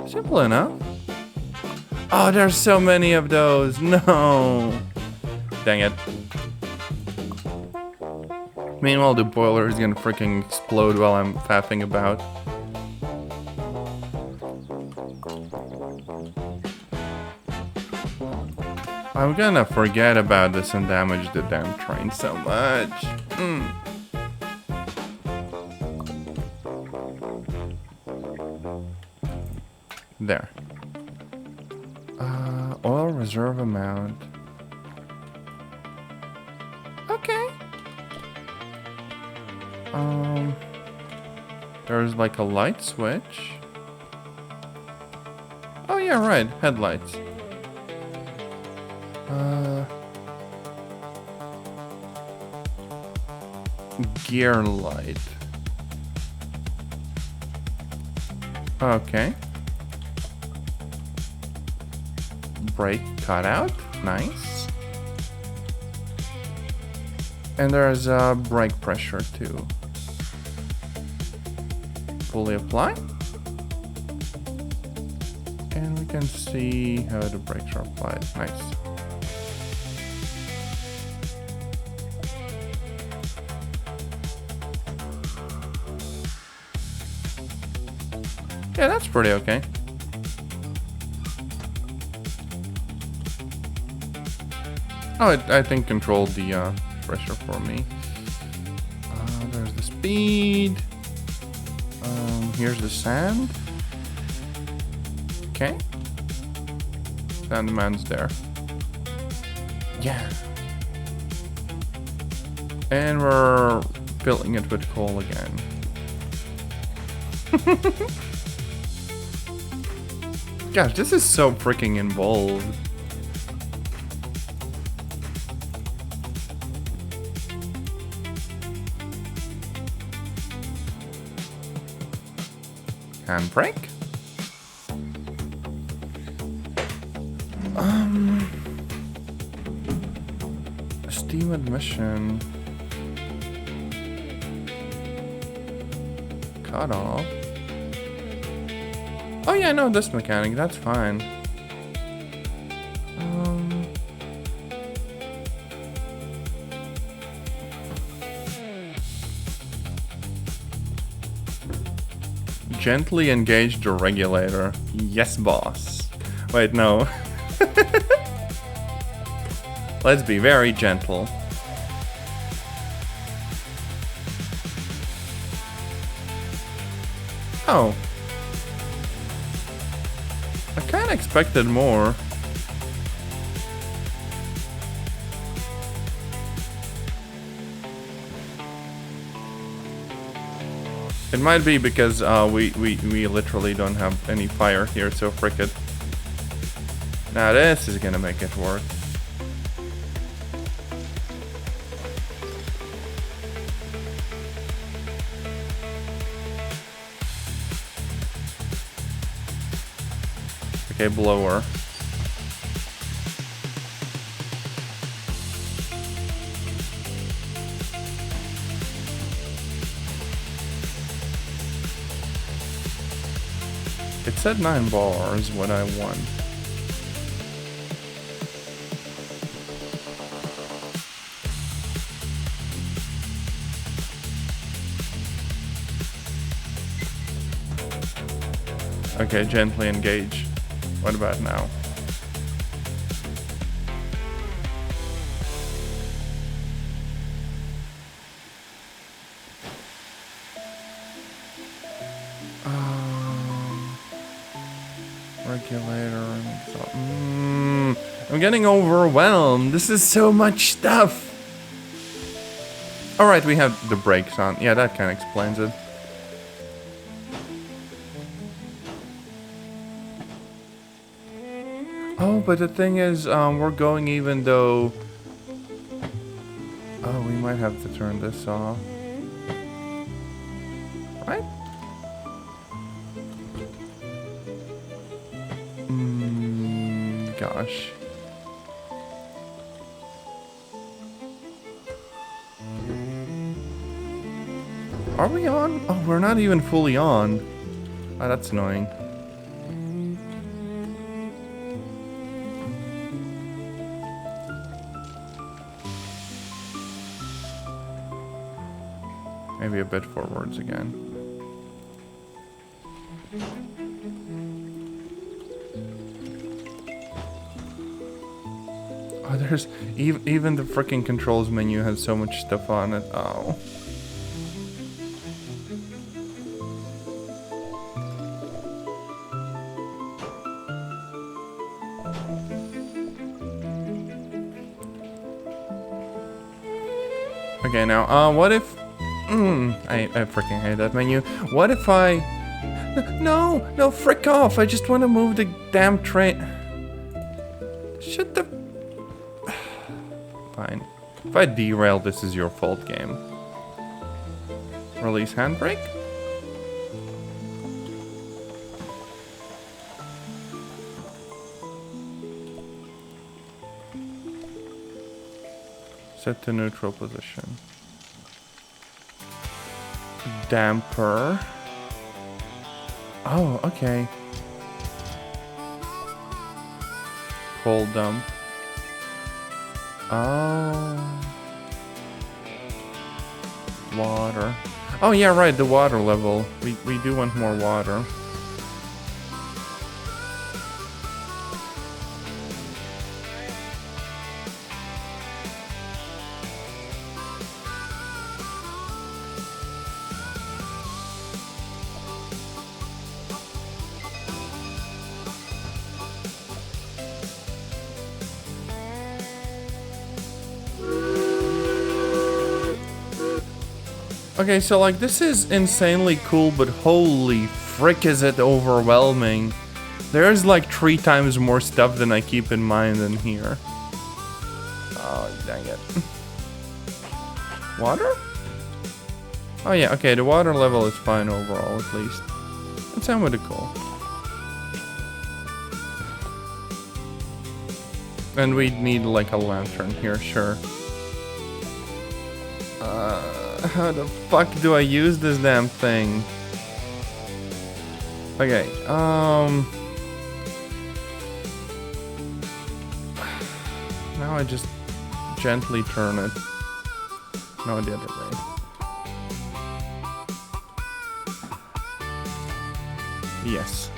Simple enough. Oh, there's so many of those. No. Dang it. Meanwhile, the boiler is gonna freaking explode while I'm faffing about. I'm gonna forget about this and damage the damn train so much. There. Oil reserve amount. Okay. There's like a light switch. Oh yeah, right, headlights. Gear light. Okay. Brake cutout. Nice. And there's brake pressure too. Fully apply. And we can see how the brakes are applied. Nice. Yeah, that's pretty okay. Oh, I think controlled the pressure for me. There's the speed. Here's the sand. Okay. Sand demand's there. Yeah. And we're filling it with coal again. Gosh, this is so freaking involved. Handbrake. Steam admission. Cut off. Oh yeah, no, this mechanic, that's fine. Gently engage the regulator. Yes, boss. Wait, no. Let's be very gentle. Oh. Okay. kinda expected more. It might be because we literally don't have any fire here, so frick it. Now this is gonna make it work. Okay, blower. It said 9 bars when I won. Okay, gently engage. What about now? Regulator and so. I'm getting overwhelmed. This is so much stuff. Alright, we have the brakes on. Yeah, that kind of explains it. Oh, but the thing is, we're going even though... Oh, we might have to turn this off. Right? Gosh. Are we on? Oh, we're not even fully on. Oh, that's annoying. Maybe a bit forwards again. Oh, there's even the freaking controls menu has so much stuff on it. Oh. Okay, now, what if... I freaking hate that menu. What if I... No, frick off. I just want to move the damn train. Shut the... Fine. If I derail, this is your fault, game. Release handbrake? Set to neutral position. Damper. Oh, okay. Cold dump. Oh. Water. Oh yeah, right, the water level. We do want more water. Okay, so like this is insanely cool, but holy frick is it overwhelming. There's like 3 times more stuff than I keep in mind in here. Oh, dang it. Water? Oh yeah, okay, the water level is fine overall at least. That sounded cool. And we need like a lantern here, sure. How the fuck do I use this damn thing? Okay, now I just gently turn it. No, the other way. Yes.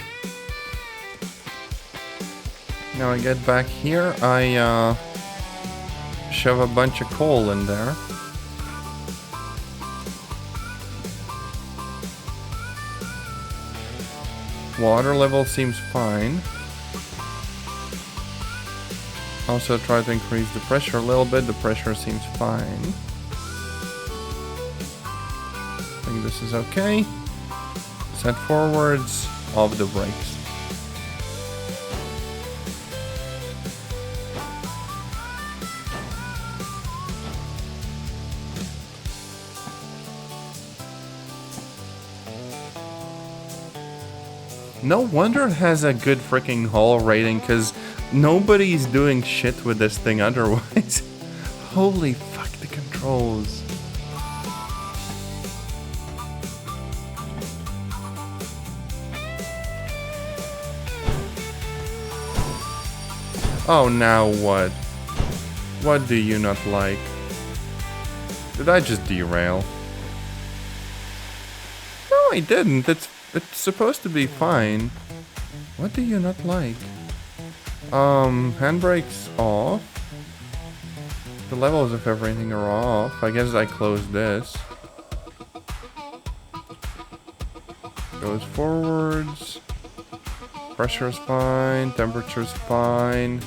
Now I get back here, I shove a bunch of coal in there. Water level seems fine. Also try to increase the pressure a little bit. The pressure seems fine. I think this is okay. Set forwards, off the brakes. No wonder it has a good freaking hull rating, because nobody's doing shit with this thing otherwise. Holy fuck, the controls. Oh, now what? What do you not like? Did I just derail? No, I didn't. It's supposed to be fine. What do you not like? Handbrakes off. The levels of everything are off. I guess I close this. Goes forwards. Pressure's fine. Temperature's fine.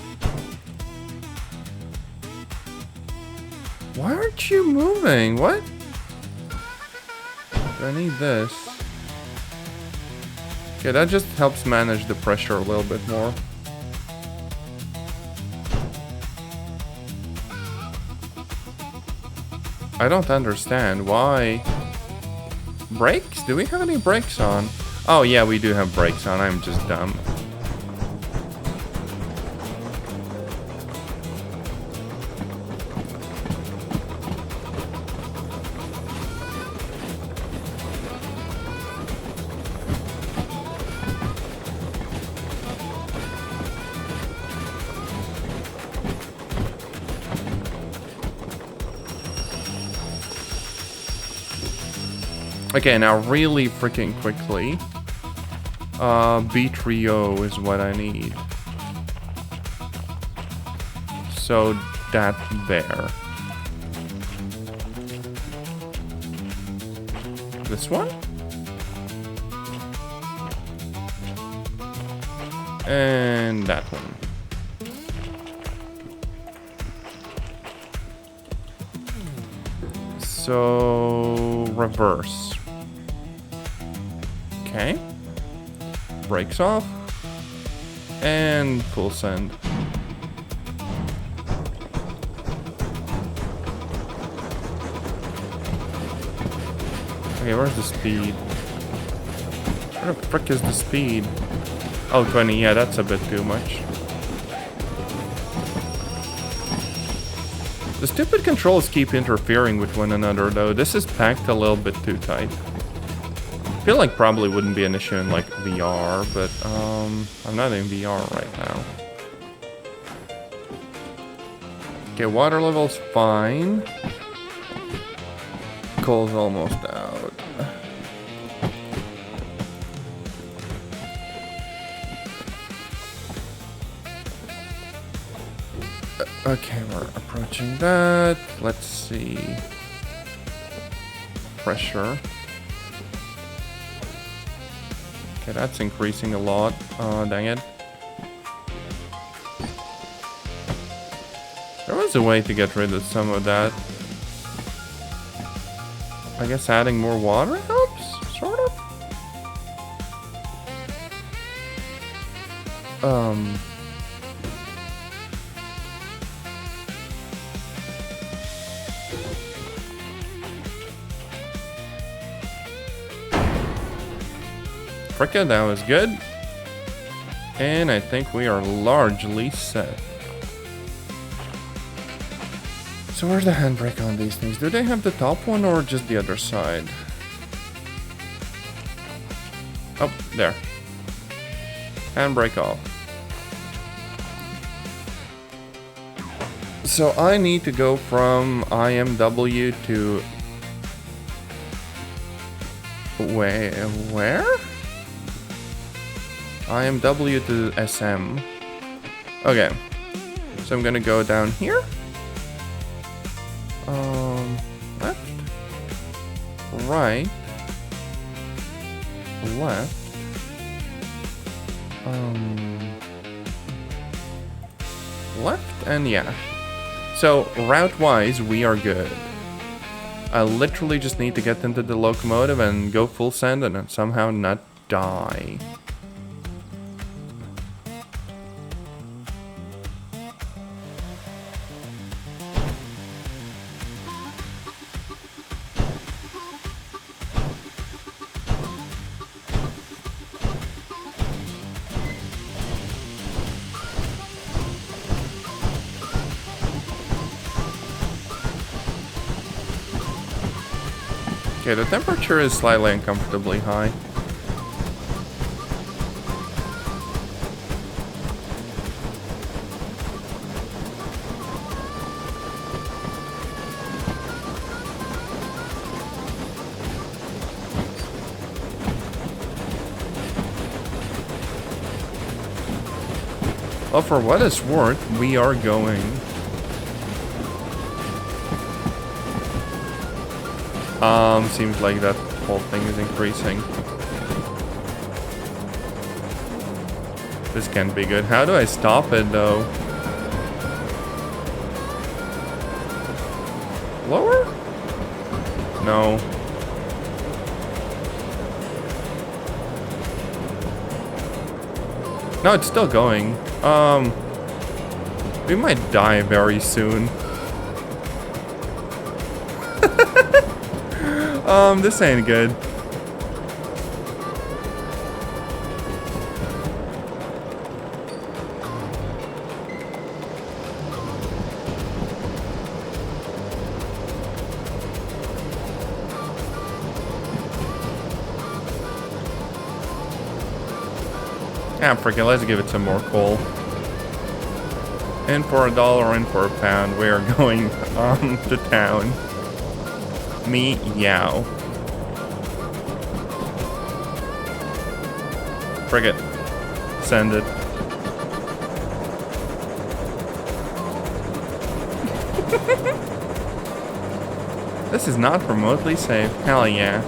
Why aren't you moving? What? Do I need this? Okay, that just helps manage the pressure a little bit more. I don't understand why. Brakes? Do we have any brakes on? Oh yeah, we do have brakes on. I'm just dumb. Okay, now really freaking quickly. B3O is what I need. So that there. This one? And that one. So reverse. Okay. Brakes off. And full send. Okay, where's the speed? Where the frick is the speed? Oh, 20, yeah, that's a bit too much. The stupid controls keep interfering with one another, though. This is packed a little bit too tight. I feel like probably wouldn't be an issue in like VR, but I'm not in VR right now. Okay, water level's fine. Coal's almost out. Okay, we're approaching that. Let's see. Pressure. Okay, that's increasing a lot. Dang it. There was a way to get rid of some of that. I guess adding more water helps, sort of. Fricka, that was good. And I think we are largely set. So where's the handbrake on these things? Do they have the top one or just the other side? Oh, there. Handbrake off. So I need to go from IMW to... Where? IMW to SM. Okay. So I'm gonna go down here. Left. Right. Left. left, and yeah. So, route-wise, we are good. I literally just need to get into the locomotive and go full send and then somehow not die. Okay, the temperature is slightly uncomfortably high. Well, for what it's worth, we are going. Seems like that whole thing is increasing. This can't be good. How do I stop it, though? Lower? No. No, it's still going. We might die very soon. This ain't good. Ah, forget, let's give it some more coal. In for $1, in for £1, we are going to town. Meow. Frigate. Send it. This is not remotely safe. Hell yeah.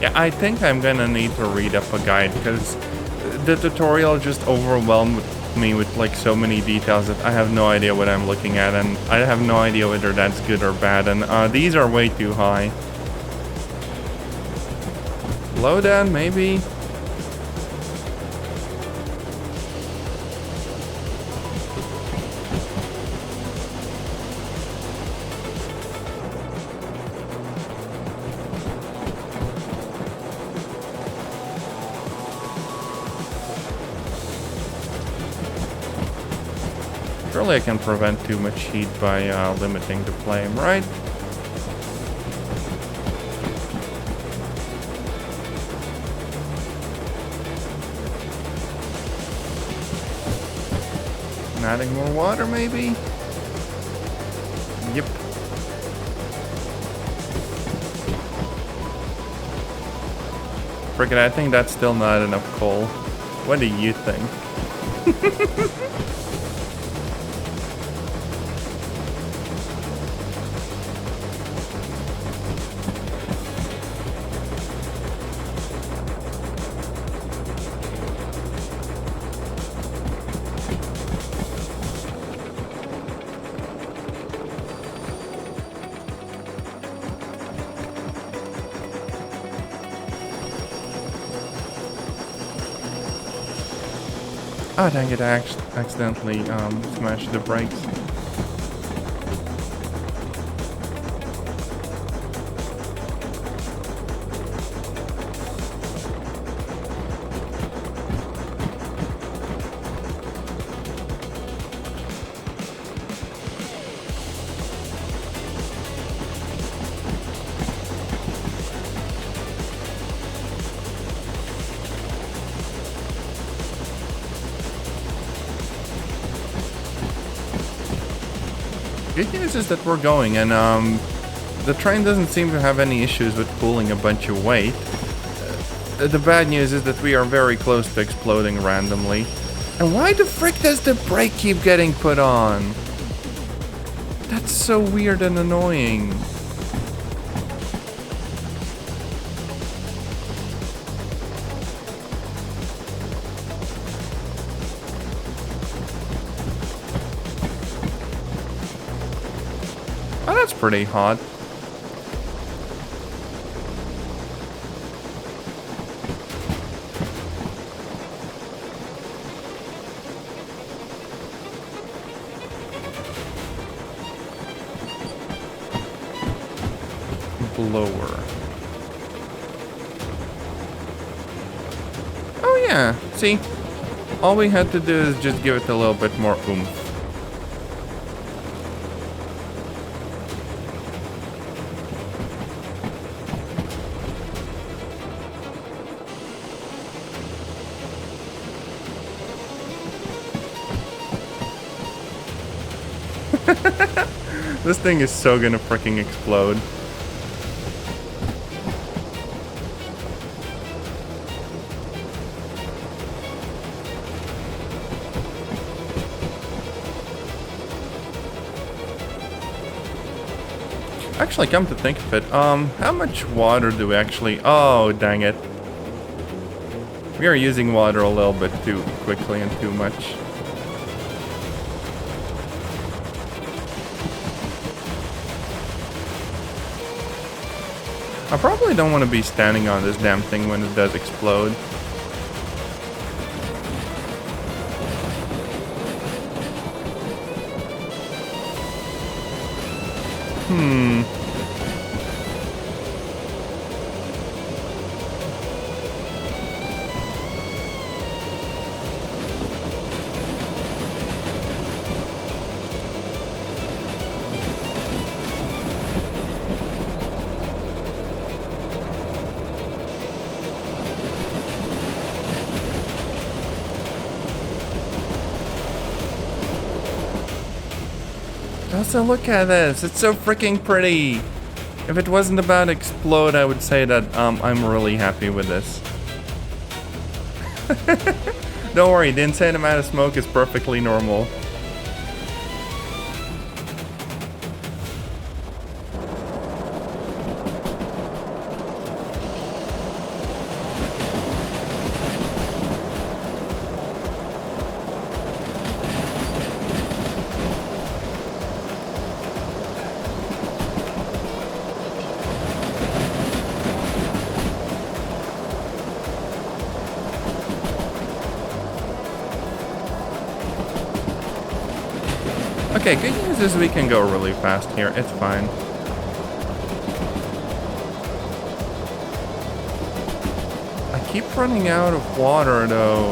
Yeah, I think I'm gonna need to read up a guide because the tutorial just overwhelmed me with like so many details that I have no idea what I'm looking at, and I have no idea whether that's good or bad, and these are way too high. Low down, maybe? Surely I can prevent too much heat by limiting the flame, right? And adding more water, maybe? Yep. Frickin', I think that's still not enough coal. What do you think? Oh dang it, I accidentally smashed the brakes. good news is that we're going, and the train doesn't seem to have any issues with pulling a bunch of weight. The bad news is that we are very close to exploding randomly. And why the frick does the brake keep getting put on? That's so weird and annoying. Oh, that's pretty hot. Blower. Oh yeah, see? All we had to do is just give it a little bit more oomph. This thing is so gonna freaking explode. Actually, come to think of it, how much water do we actually... Oh, dang it. We are using water a little bit too quickly and too much. I probably don't want to be standing on this damn thing when it does explode. Also, look at this. It's so freaking pretty. If it wasn't about explode, I would say that I'm really happy with this. Don't worry, the insane amount of smoke is perfectly normal. Okay, good news is we can go really fast here. It's fine. I keep running out of water, though.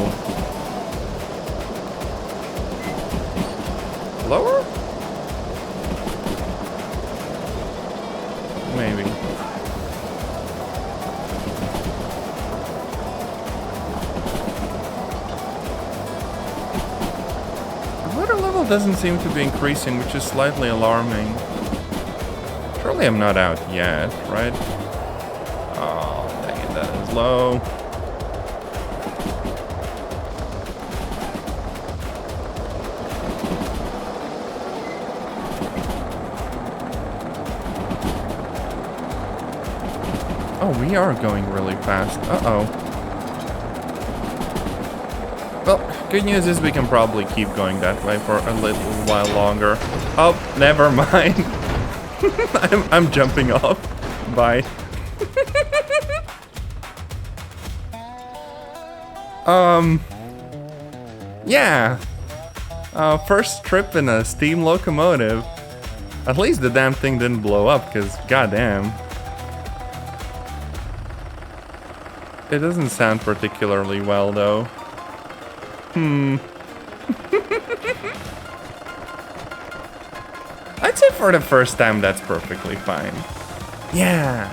Lower? Maybe. Doesn't seem to be increasing, which is slightly alarming. Surely I'm not out yet, right? Oh, dang it, that is low. Oh, we are going really fast. Uh-oh. Well, good news is we can probably keep going that way for a little while longer. Oh, never mind. I'm jumping off. Bye. Yeah. First trip in a steam locomotive. At least the damn thing didn't blow up, because goddamn. It doesn't sound particularly well, though. I'd say for the first time that's perfectly fine. Yeah.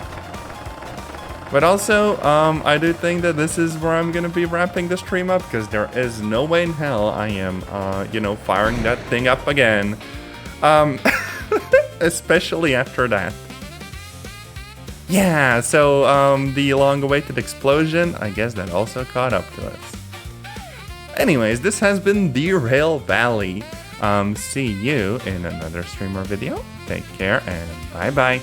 But also, I do think that this is where I'm gonna be wrapping the stream up, because there is no way in hell I am, you know, firing that thing up again. especially after that. Yeah, so the long-awaited explosion, I guess that also caught up to us. Anyways, this has been Derail Valley. See you in another streamer video. Take care and bye-bye.